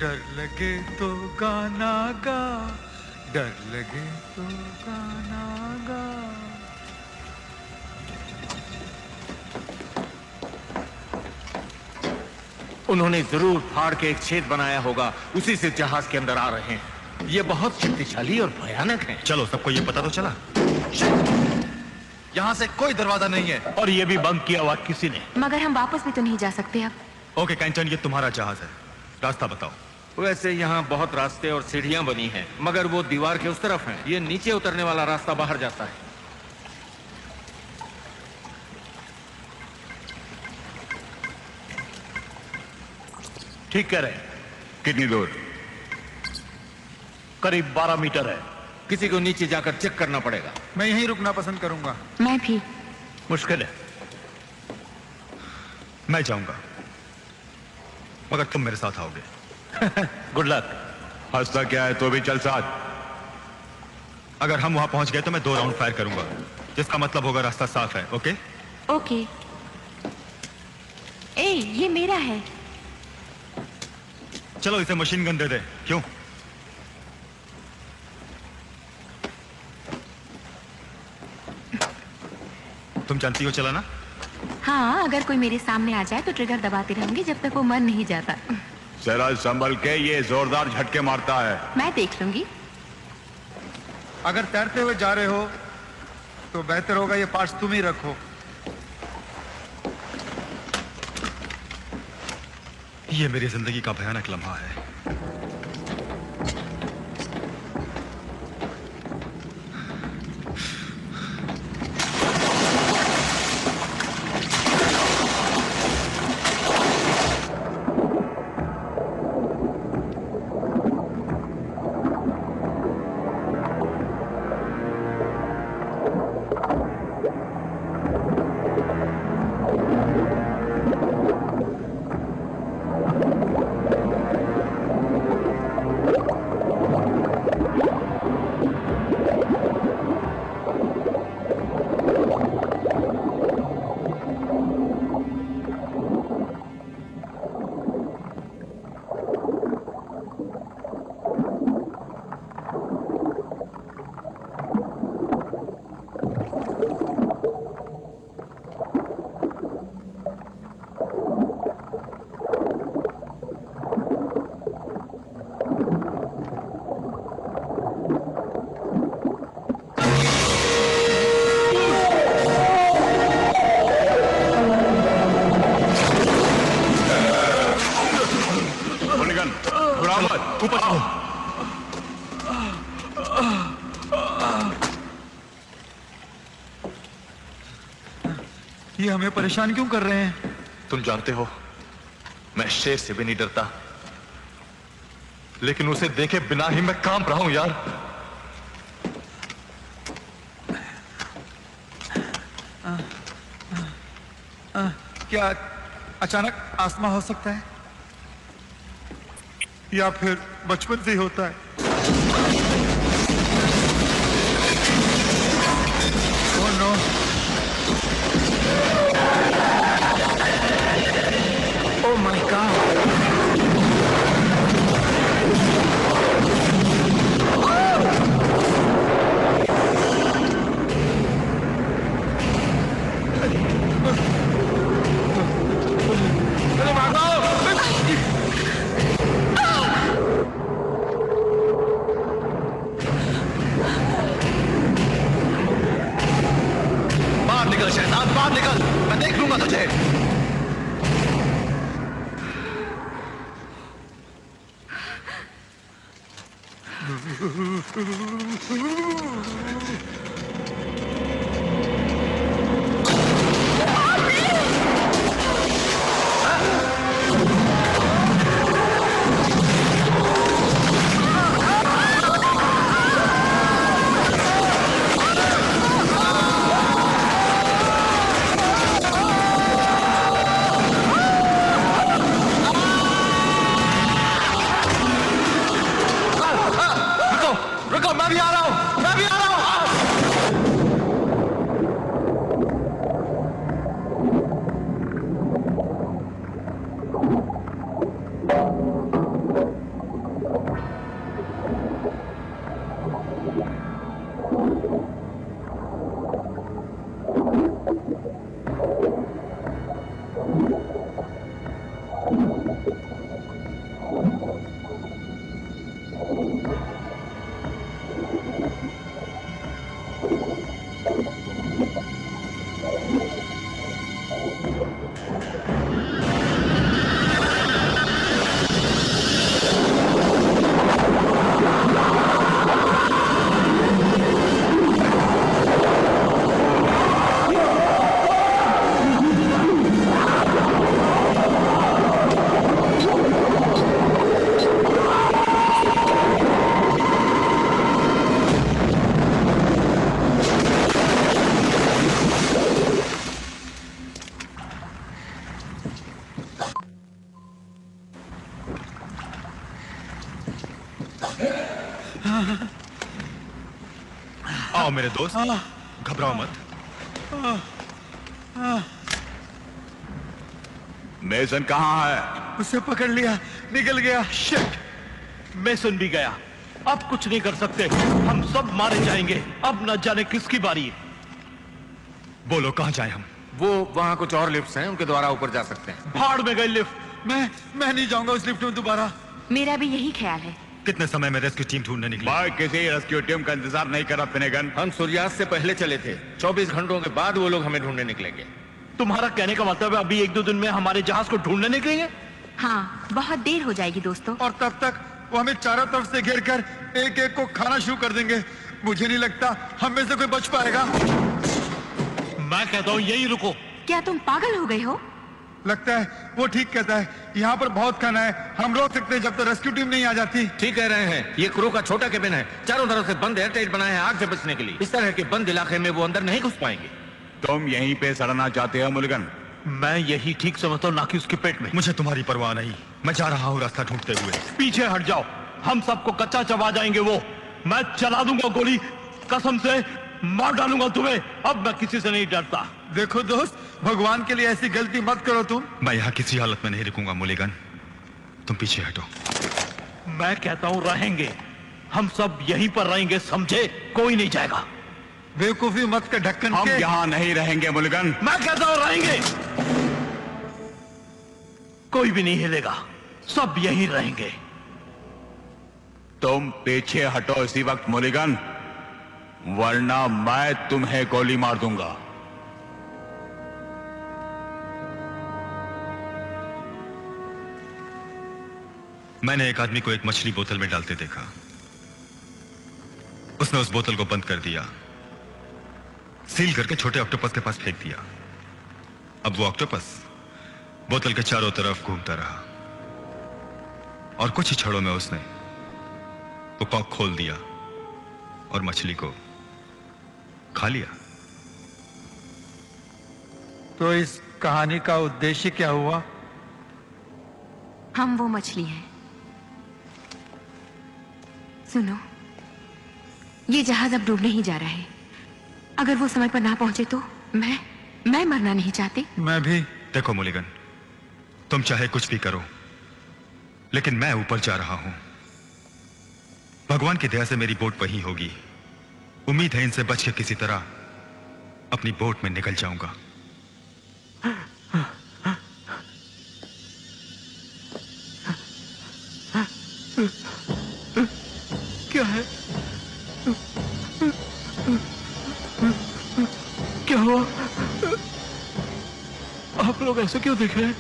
Speaker 4: डर लगे तो गाना गा, डर लगे तो गाना गा।
Speaker 7: उन्होंने जरूर फाड़ के एक छेद बनाया होगा, उसी से जहाज के अंदर आ रहे हैं। ये बहुत शक्तिशाली और भयानक है।
Speaker 2: चलो, सबको ये पता तो चला।
Speaker 12: यहाँ से कोई दरवाजा नहीं है
Speaker 8: और ये भी बंद किया हुआ किसी ने।
Speaker 10: मगर हम वापस भी तो नहीं जा सकते अब।
Speaker 2: ओके कैंटन, ये तुम्हारा जहाज है, रास्ता बताओ।
Speaker 7: वैसे यहाँ बहुत रास्ते और सीढ़ियां बनी हैं, मगर वो दीवार के उस तरफ हैं। ये नीचे उतरने वाला रास्ता बाहर जाता है।
Speaker 8: ठीक कह रहे हैं।
Speaker 1: कितनी दूर?
Speaker 8: करीब 12 मीटर है।
Speaker 7: किसी को नीचे जाकर चेक करना पड़ेगा।
Speaker 4: मैं यहीं रुकना पसंद करूंगा।
Speaker 10: मैं भी।
Speaker 8: मुश्किल है।
Speaker 2: मैं जाऊंगा, मगर तुम मेरे साथ आओगे।
Speaker 8: Good luck.
Speaker 1: हंसता क्या है, तो भी चल साथ।
Speaker 2: अगर हम वहां पहुंच गए तो मैं 2 राउंड फायर करूंगा, जिसका मतलब होगा रास्ता साफ है। Okay
Speaker 10: okay. ए, ये मेरा है।
Speaker 2: चलो इसे मशीन गन दे दे। क्यों? तुम जानती हो चलाना?
Speaker 10: हाँ, अगर कोई मेरे सामने आ जाए तो ट्रिगर दबाती रहूंगी जब तक वो मर नहीं जाता।
Speaker 1: जरा संभल के, ये जोरदार झटके मारता है।
Speaker 10: मैं देख लूंगी।
Speaker 4: अगर तैरते हुए जा रहे हो तो बेहतर होगा ये पार्ट्स तुम ही रखो।
Speaker 2: ये मेरी जिंदगी का भयानक लम्हा है।
Speaker 4: ये हमें परेशान क्यों कर रहे हैं?
Speaker 12: तुम जानते हो, मैं शेर से भी नहीं डरता, लेकिन उसे देखे बिना ही मैं कांप रहा हूं यार।
Speaker 4: क्या अचानक आसमा हो सकता है, या फिर बचपन से ही होता है? Oh no.
Speaker 10: Oh my God.
Speaker 12: बाहर निकल शैतान, बाहर निकल, मैं देख लूंगा तुझे।
Speaker 2: आओ मेरे दोस्त, घबराओ मत।
Speaker 1: मेसन कहाँ है?
Speaker 8: उसे पकड़ लिया, निकल गया। शिट, मेसन भी गया। अब कुछ नहीं कर सकते, हम सब मारे जाएंगे। अब न जाने किसकी बारी है।
Speaker 2: बोलो कहाँ जाए हम?
Speaker 7: वो वहाँ कुछ और लिफ्ट्स हैं, उनके द्वारा ऊपर जा सकते हैं।
Speaker 8: भाड़ में गई लिफ्ट।
Speaker 4: मैं नहीं जाऊंगा उस लिफ्ट में दोबारा।
Speaker 10: मेरा भी यही ख्याल है।
Speaker 2: कितने समय में रेस्क्यू टीम ढूंढने निकली?
Speaker 1: मैं किसी रेस्क्यू टीम का इंतजार नहीं कर रहा फिनेगन।
Speaker 7: हम सूर्यास्त से पहले चले थे। 24 घंटों के बाद वो लोग हमें ढूंढने निकलेंगे।
Speaker 8: तुम्हारा कहने का मतलब है अभी 1-2 दिन में हमारे जहाज को ढूंढने निकलेंगे?
Speaker 10: हाँ, बहुत देर हो जाएगी दोस्तों।
Speaker 4: और तब तक वो हमें चारों तरफ से घेर कर एक एक को खाना शुरू कर देंगे। मुझे नहीं लगता हम में से कोई बच पाएगा।
Speaker 8: मैं कहता हूँ यही रुको।
Speaker 10: क्या तुम पागल हो गए हो?
Speaker 4: लगता है वो ठीक कहता है। यहाँ पर बहुत खाना है, हम रोक सकते हैं जब तक रेस्क्यू टीम नहीं आ जाती।
Speaker 7: ठीक कह रहे हैं। ये क्रू का छोटा केबिन है, चारों तरफ से बंद एयरटाइट बनाए हैं आग से बचने के लिए। इस तरह के बंद इलाके में वो अंदर नहीं घुस पाएंगे।
Speaker 1: तुम यहीं पे सड़ना चाहते हो मुल्गन?
Speaker 8: मैं यही ठीक समझता हूँ, ना कि उसके पेट में।
Speaker 2: मुझे तुम्हारी परवाह नहीं, मैं जा रहा हूँ रास्ता ढूंढते हुए।
Speaker 8: पीछे हट जाओ, हम सबको कच्चा चबा जाएंगे वो। मैं चला दूंगा गोली, कसम से मार डालूंगा तुम्हें। अब मैं किसी से नहीं डरता।
Speaker 4: देखो दोस्त, भगवान के लिए ऐसी गलती मत करो तुम।
Speaker 2: मैं यहाँ किसी हालत में नहीं रुकूंगा मुलिगन, तुम पीछे हटो।
Speaker 8: मैं कहता हूँ रहेंगे, हम सब यहीं पर रहेंगे, समझे? कोई नहीं जाएगा।
Speaker 4: बेवकूफी मत कर ढक्कन
Speaker 1: हम
Speaker 4: के।
Speaker 1: यहाँ नहीं रहेंगे मुल्गन।
Speaker 8: मैं कहता हूँ रहेंगे। कोई भी नहीं हिलेगा, सब यहीं रहेंगे।
Speaker 1: तुम पीछे हटो इसी वक्त मुलिगन, वरना मैं तुम्हें गोली मार दूंगा।
Speaker 2: मैंने एक आदमी को एक मछली बोतल में डालते देखा। उसने उस बोतल को बंद कर दिया, सील करके छोटे ऑक्टोपस के पास फेंक दिया। अब वो ऑक्टोपस बोतल के चारों तरफ घूमता रहा और कुछ ही क्षणों में उसने वो कॉक खोल दिया और मछली को खा लिया।
Speaker 4: तो इस कहानी का उद्देश्य क्या हुआ?
Speaker 10: हम वो मछली हैं। सुनो, ये जहाज अब डूबने ही जा रहा है। अगर वो समय पर ना पहुंचे तो मैं मरना नहीं चाहती।
Speaker 4: मैं भी।
Speaker 2: देखो मुलिगन, तुम चाहे कुछ भी करो, लेकिन मैं ऊपर जा रहा हूं। भगवान की दया से मेरी बोट वहीं होगी। उम्मीद है इनसे बच के किसी तरह अपनी बोट में निकल जाऊंगा।
Speaker 8: क्या है? क्या हुआ? आप लोग ऐसे क्यों देख रहे हैं?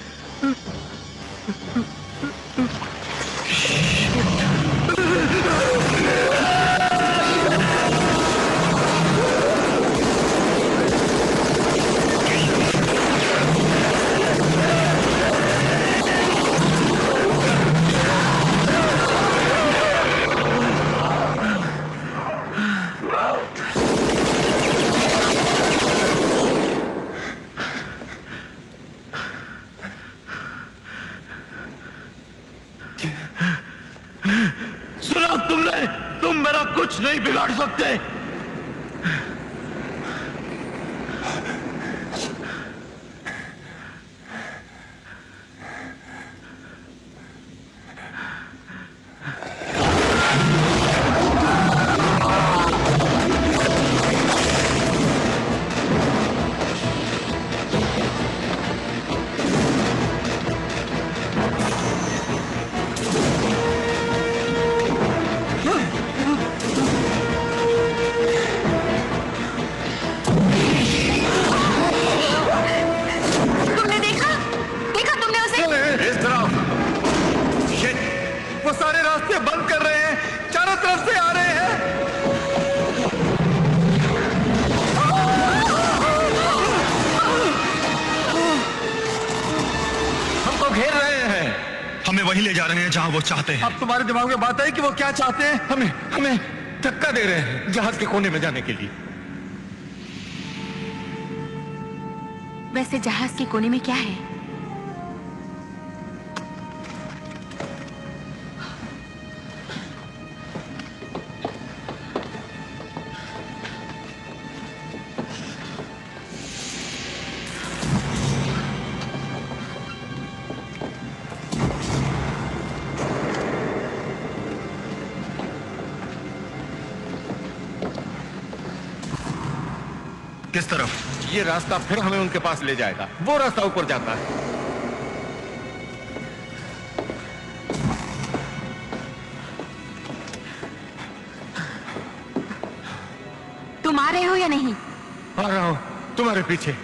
Speaker 8: सुना तुमने? तुम मेरा कुछ नहीं बिगाड़ सकते।
Speaker 2: हमें वहीं ले जा रहे हैं जहां वो चाहते हैं।
Speaker 4: अब तुम्हारे दिमाग में बात है कि वो क्या चाहते हैं?
Speaker 7: हमें धक्का दे रहे हैं जहाज के कोने में जाने के लिए।
Speaker 10: वैसे जहाज के कोने में क्या है?
Speaker 2: किस तरफ?
Speaker 7: ये रास्ता फिर हमें उनके पास ले जाएगा। वो रास्ता ऊपर जाता है।
Speaker 10: तुम आ रहे हो या नहीं?
Speaker 7: आ रहा हूं तुम्हारे पीछे।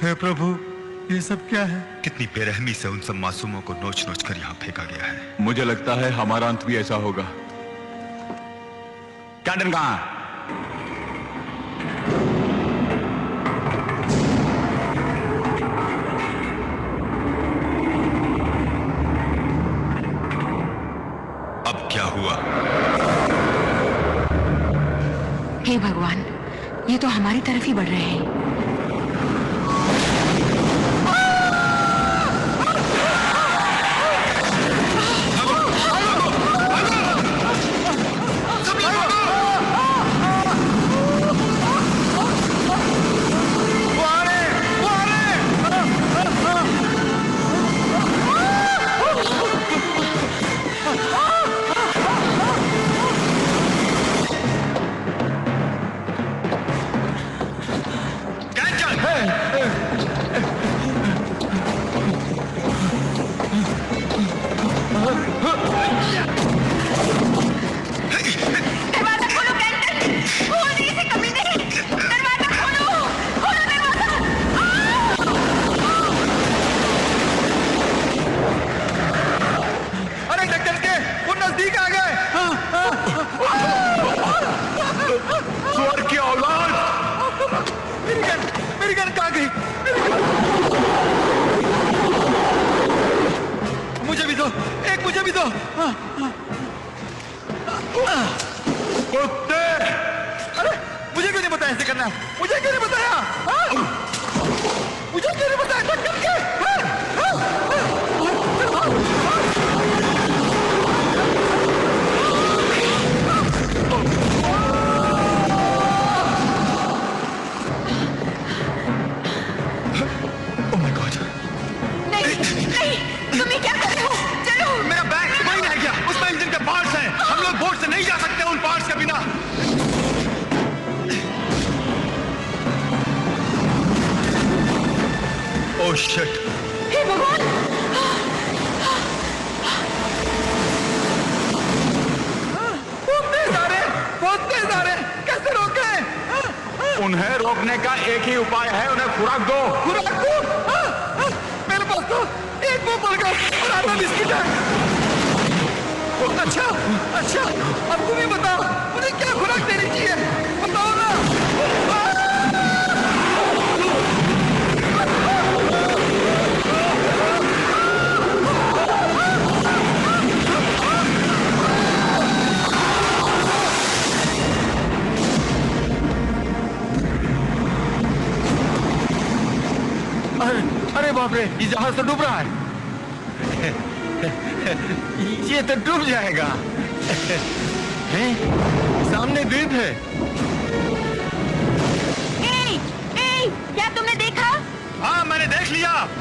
Speaker 4: हे प्रभु, ये सब क्या है?
Speaker 2: कितनी बेरहमी से उन सब मासूमों को नोच नोच कर यहाँ फेंका गया है।
Speaker 1: मुझे लगता है हमारा अंत भी ऐसा होगा। कैंटन कहाँ है?
Speaker 2: अब क्या हुआ?
Speaker 10: हे भगवान, ये तो हमारी तरफ ही बढ़ रहे हैं।
Speaker 2: Oh shit!
Speaker 10: हे भगवान!
Speaker 4: बहुत तेज आ रहे, कैसे रोके?
Speaker 1: उन्हें रोकने का एक ही उपाय है, उन्हें खुराक दो।
Speaker 4: खुराक दो? मेरे पास तो एक वो बर्गर और आधा बिस्किट है। अच्छा, अच्छा, अब तुम ही बताओ, मुझे क्या खुराक देनी चाहिए? बताओ ना।
Speaker 7: अरे बाप रे, ये जहाज तो डूब रहा है। ये तो डूब जाएगा। हैं? सामने द्वीप है।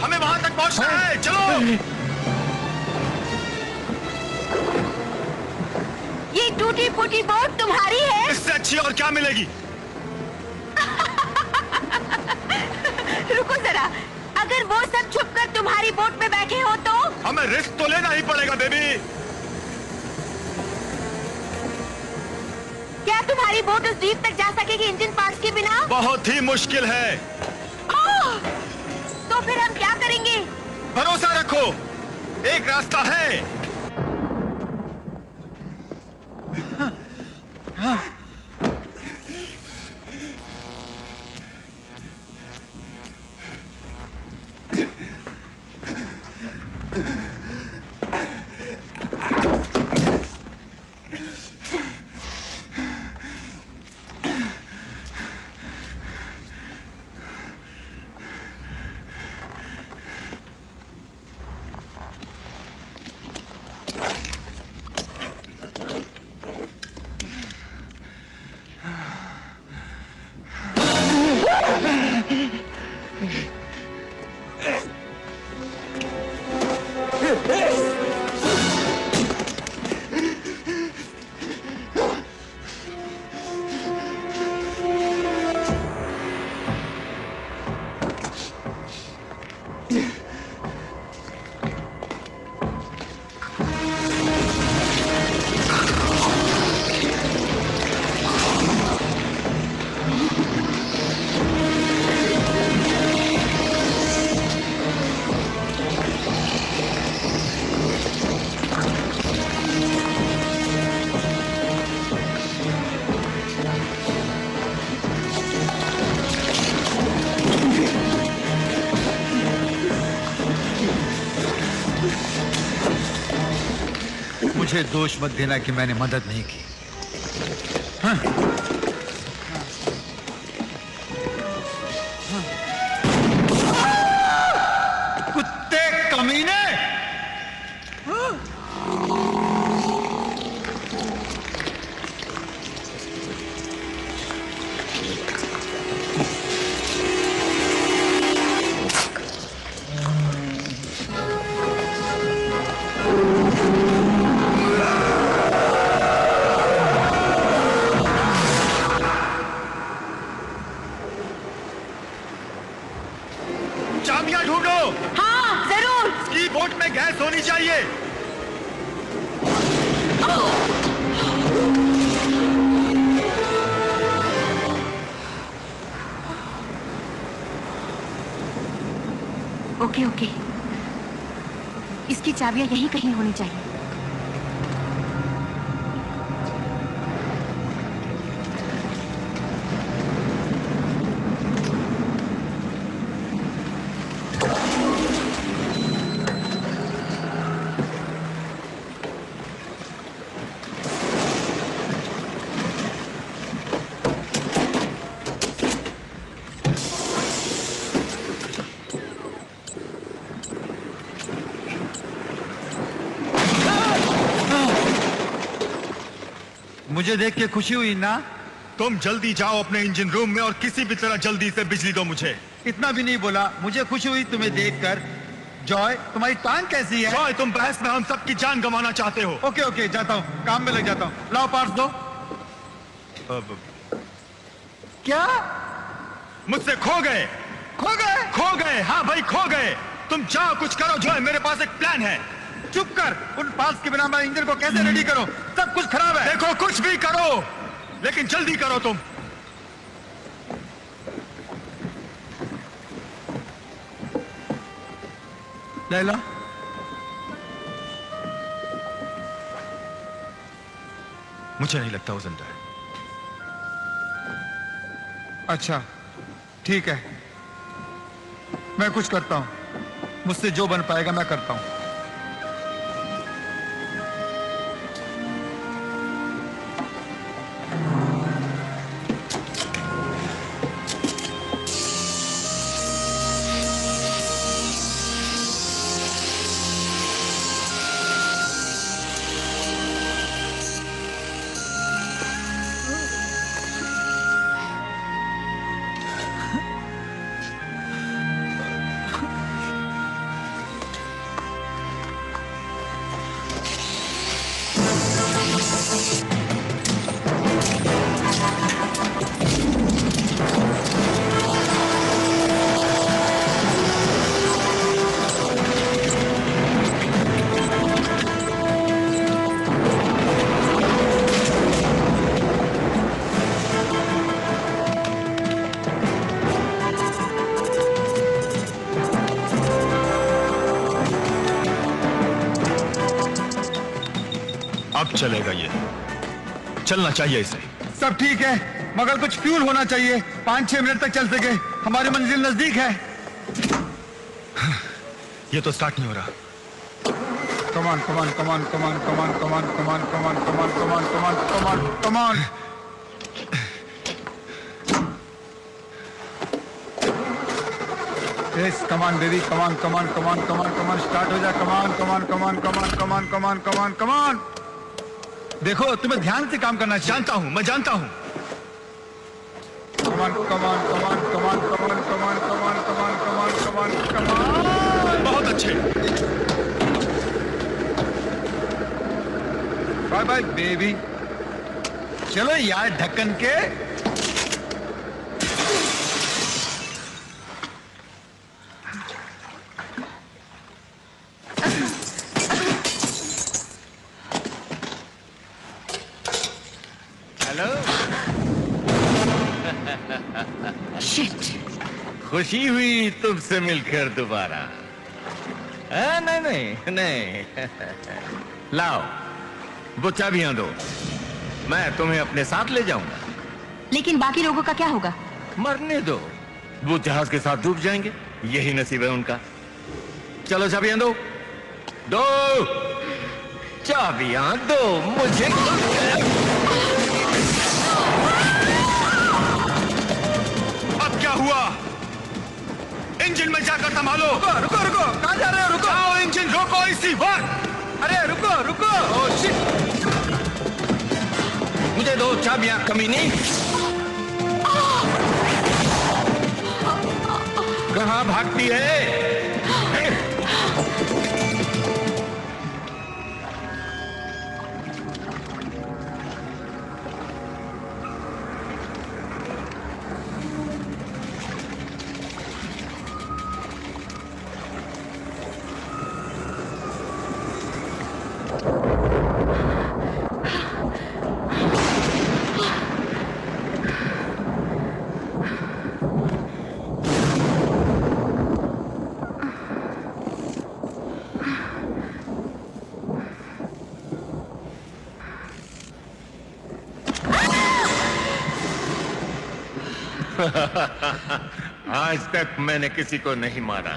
Speaker 2: हमें वहां तक पहुंचना है, चलो।
Speaker 10: ये टूटी फूटी बोट तुम्हारी है?
Speaker 2: इससे अच्छी और क्या मिलेगी?
Speaker 10: रुको जरा, अगर वो सब छुपकर तुम्हारी बोट में बैठे हो तो?
Speaker 2: हमें रिस्क तो लेना ही पड़ेगा बेबी।
Speaker 10: क्या तुम्हारी बोट उस द्वीप तक जा सकेगी इंजन पार्ट्स के बिना?
Speaker 2: बहुत ही मुश्किल है।
Speaker 10: तो फिर हम क्या करेंगे?
Speaker 2: भरोसा रखो, एक रास्ता है।
Speaker 4: मुझे दोष मत देना कि मैंने मदद नहीं की। हाँ। कुत्ते कमीने!
Speaker 2: चाबियां ढूंढो।
Speaker 10: हाँ, जरूर।
Speaker 2: इसकी बोट में गैस होनी चाहिए।
Speaker 10: ओके ओके, इसकी चाबियां यहीं कहीं होनी चाहिए।
Speaker 4: मुझे देख के खुशी हुई ना?
Speaker 2: तुम जल्दी जाओ अपने इंजन रूम में और किसी भी तरह जल्दी से बिजली दो मुझे।
Speaker 4: इतना भी नहीं बोला, मुझे खुशी हुई तुम्हें देखकर। जॉय, तुम्हारी टांग कैसी है?
Speaker 2: जॉय, तुम बहस में हम सबकी जान गंवाना चाहते हो।
Speaker 4: ओके ओके, जाता हूँ, काम में लग जाता हूँ। लाओ पार्ट्स दो। क्या?
Speaker 2: मुझसे खो गए?
Speaker 4: खो गए?
Speaker 2: खो गए, हाँ भाई खो गए। तुम जाओ कुछ करो जॉय, मेरे पास एक प्लान है।
Speaker 4: चुप कर, उन पार्ट्स के बिना मैं इंजन को कैसे रेडी करूं? सब कुछ खराब है।
Speaker 2: देखो कुछ भी करो, लेकिन जल्दी करो तुम।
Speaker 4: लैला,
Speaker 2: मुझे नहीं लगता वो जिंदा है।
Speaker 4: अच्छा ठीक है, मैं कुछ करता हूं। मुझसे जो बन पाएगा मैं करता हूं।
Speaker 2: चलेगा ये, चलना चाहिए इसे।
Speaker 4: सब ठीक है, मगर कुछ फ्यूल होना चाहिए, 5-6 मिनट तक चल सके। हमारी मंजिल नजदीक है।
Speaker 2: ये तो स्टार्ट नहीं हो रहा।
Speaker 4: कमान कमान कमान कमान कमान कमान कमान कमान कमान कमान कमान कमान कमान। यस कमान बेबी, कमान कमान कमान कमान कमान, स्टार्ट हो जा। कमान कमान कमान कमान कमान कमान कमान कमान। देखो तुम्हें ध्यान से काम करना चाहिए।
Speaker 2: जानता हूं, मैं जानता हूं।
Speaker 4: कमान कमान कमान कमान कमान कमान कमान कमान कमान कमान कमान।
Speaker 2: बहुत अच्छे।
Speaker 4: Bye bye baby. चलो यार ढक्कन के।
Speaker 7: हेलो।
Speaker 10: शिट।
Speaker 7: खुशी हुई तुमसे मिलकर दोबारा। नहीं नहीं नहीं। लाओ वो चाबियां दो, मैं तुम्हें अपने साथ ले जाऊंगा।
Speaker 10: लेकिन बाकी लोगों का क्या होगा?
Speaker 7: मरने दो, वो जहाज के साथ डूब जाएंगे, यही नसीब है उनका। चलो चाबियां दो, दो चाबियां दो मुझे।
Speaker 2: अब क्या हुआ? इंजन में जाकर संभालो।
Speaker 4: रुको रुको रुको, कहाँ जा रहे हो? रुको।
Speaker 2: आओ इंजन रोको इसी वक्त।
Speaker 4: अरे रुको रुको।
Speaker 7: ओह शिट, मुझे दो चाबियां कमीनी। कहाँ भागती है? आज तक मैंने किसी को नहीं मारा,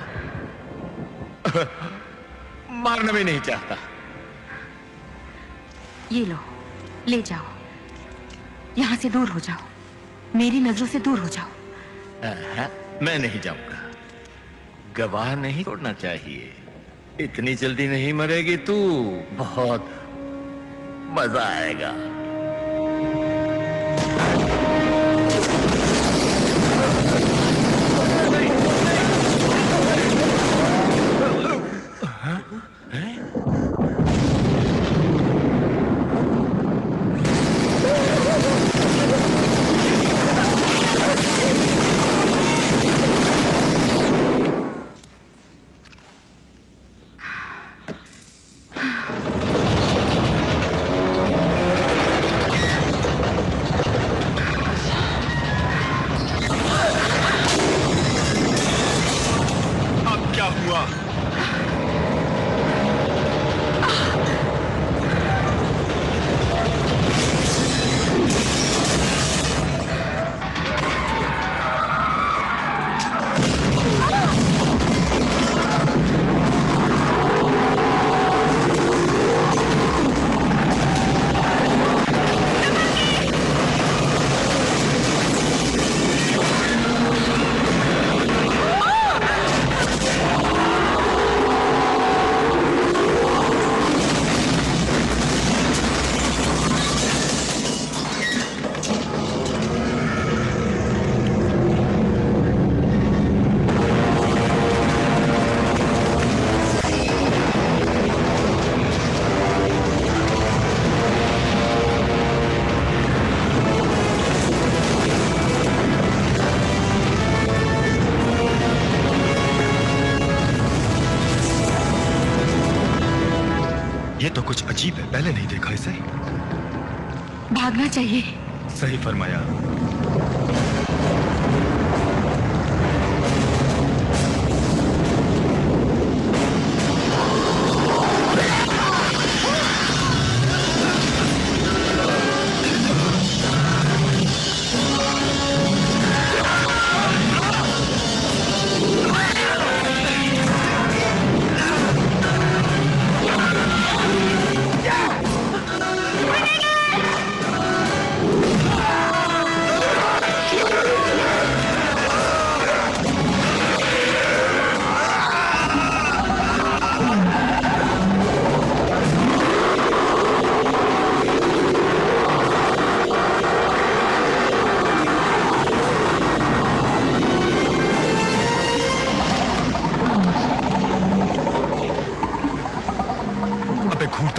Speaker 7: मारना भी नहीं चाहता।
Speaker 10: ये लो, ले जाओ, यहां से दूर हो जाओ, मेरी नजरों से दूर हो जाओ।
Speaker 7: मैं नहीं जाऊंगा, गवाह नहीं छोड़ना चाहिए। इतनी जल्दी नहीं मरेगी तू, बहुत मजा आएगा।
Speaker 2: ये तो कुछ अजीब है, पहले नहीं देखा इसे।
Speaker 10: भागना चाहिए।
Speaker 2: सही फरमाया।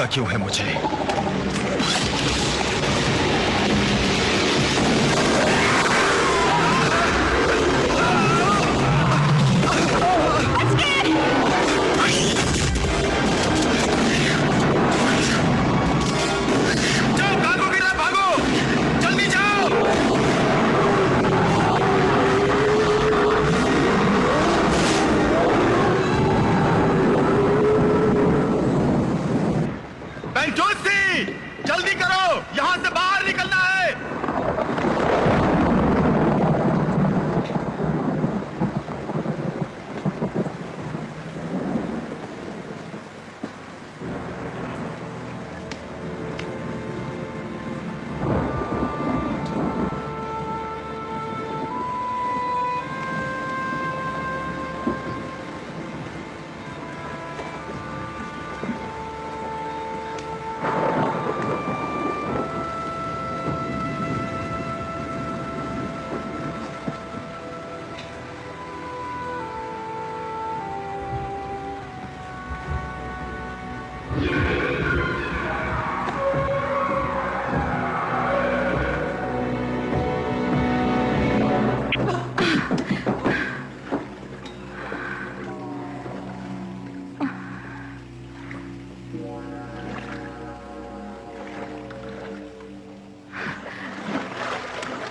Speaker 2: गुस्सा क्यों है मुझे? जल्दी करो, यहां से बाहर निकलना है।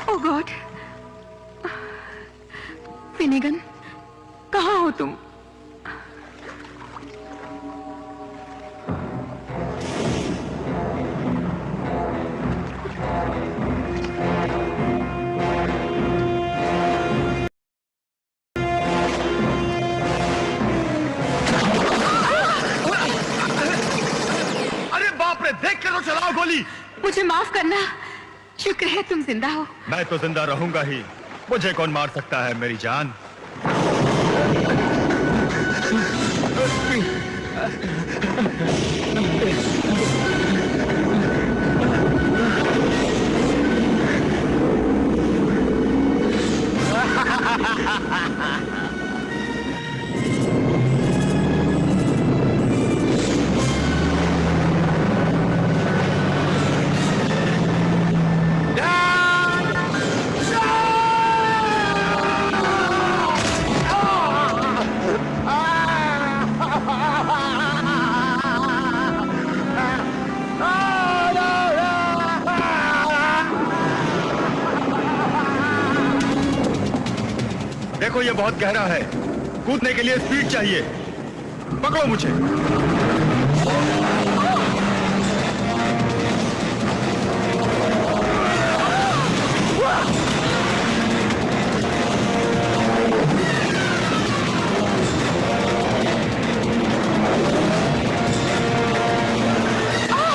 Speaker 10: ओह गॉड, फिनिगन, कहाँ हो तुम?
Speaker 2: अरे बाप रे, देख के तो चलाओ गोली।
Speaker 10: मुझे माफ करना, शुक्र है तुम जिंदा हो।
Speaker 2: मैं तो जिंदा रहूंगा ही, मुझे कौन मार सकता है मेरी जान? देखो ये बहुत गहरा है, कूदने के लिए स्पीड चाहिए। पकड़ो मुझे।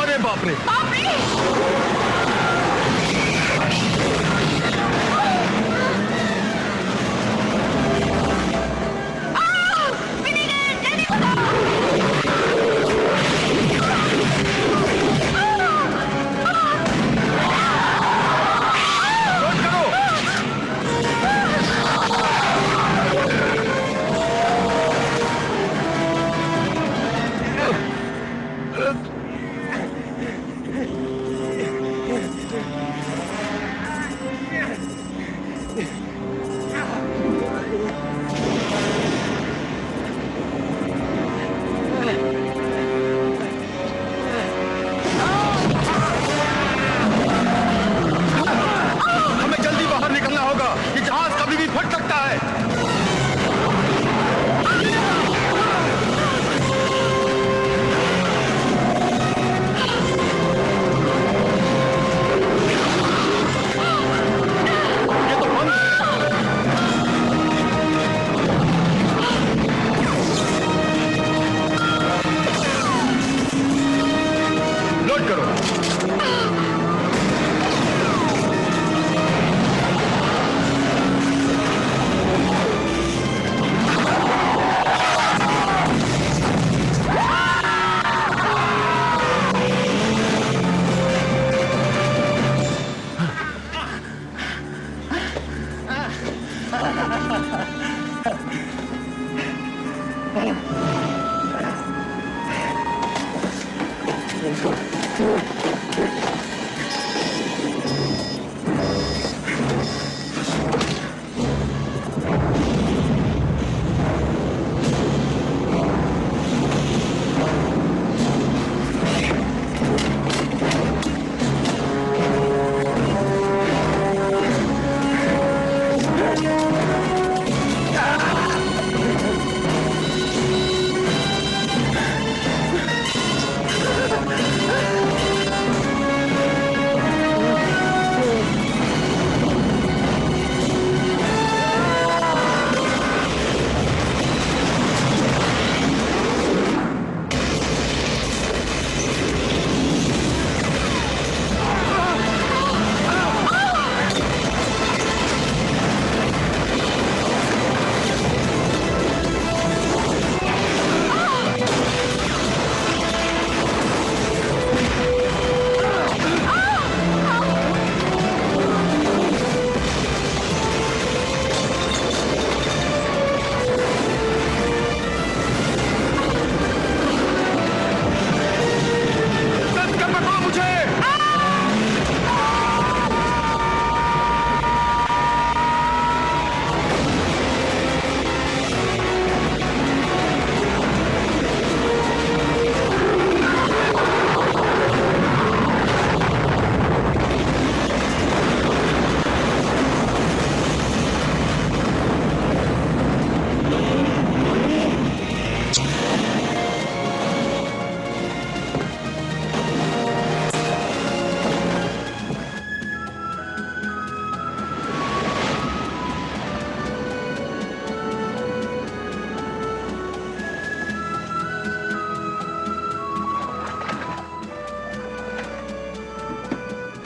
Speaker 2: अरे बाप रे,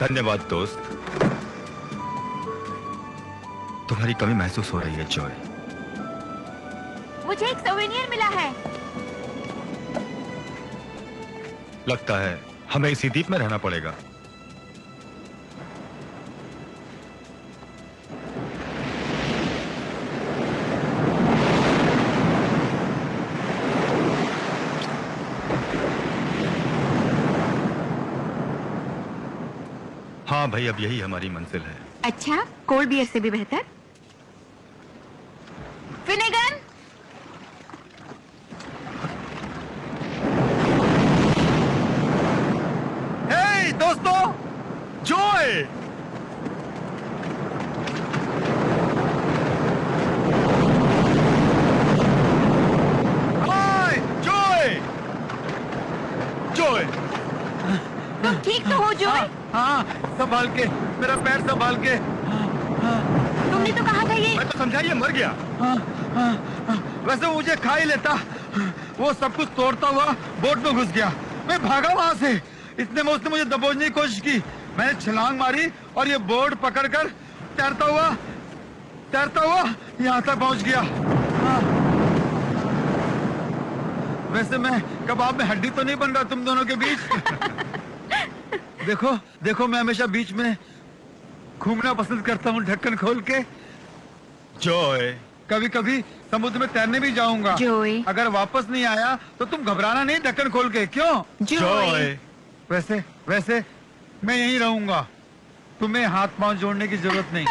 Speaker 2: धन्यवाद दोस्त। तुम्हारी कमी महसूस हो रही है जॉय।
Speaker 10: मुझे एक सोवेनियर मिला है।
Speaker 2: लगता है हमें इसी द्वीप में रहना पड़ेगा। हाँ भाई, अब यही हमारी मंजिल है।
Speaker 10: अच्छा, कोल्ड बियर से भी बेहतर। फिनेगन,
Speaker 4: हे दोस्तों, जॉय, हाय जॉय, जॉय,
Speaker 10: तुम ठीक तो हो जॉय?
Speaker 4: हाँ, संभाल के, मेरा पैर संभाल के।
Speaker 10: तुमने तो कहा था ये।
Speaker 2: मैं तो समझा ये मर गया।
Speaker 4: वैसे वो मुझे खा ही लेता। वो सब कुछ तोड़ता हुआ बोट में घुस गया। मैं भागा वहां से। इतने में उसने मुझे दबोचने की कोशिश की। मैंने छलांग मारी और ये बोट पकड़कर तैरता हुआ यहाँ तक पहुंच गया। वैसे मैं कबाब में हड्डी तो नहीं बन रहा तुम दोनों के बीच। देखो मैं हमेशा बीच में घूमना पसंद करता हूँ ढक्कन खोल के।
Speaker 2: जॉय,
Speaker 4: कभी कभी समुद्र में तैरने भी जाऊंगा।
Speaker 10: जॉय,
Speaker 4: अगर वापस नहीं आया तो तुम घबराना नहीं ढक्कन खोल के। क्यों?
Speaker 10: जॉय,
Speaker 4: वैसे मैं यहीं रहूंगा। तुम्हें हाथ पांव जोड़ने की जरूरत नहीं।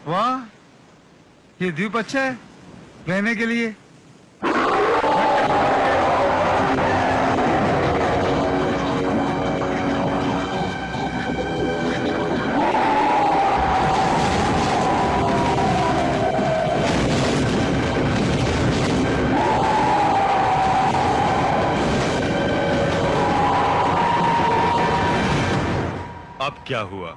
Speaker 4: वाह, ये द्वीप अच्छा है रहने के लिए।
Speaker 2: अब क्या हुआ?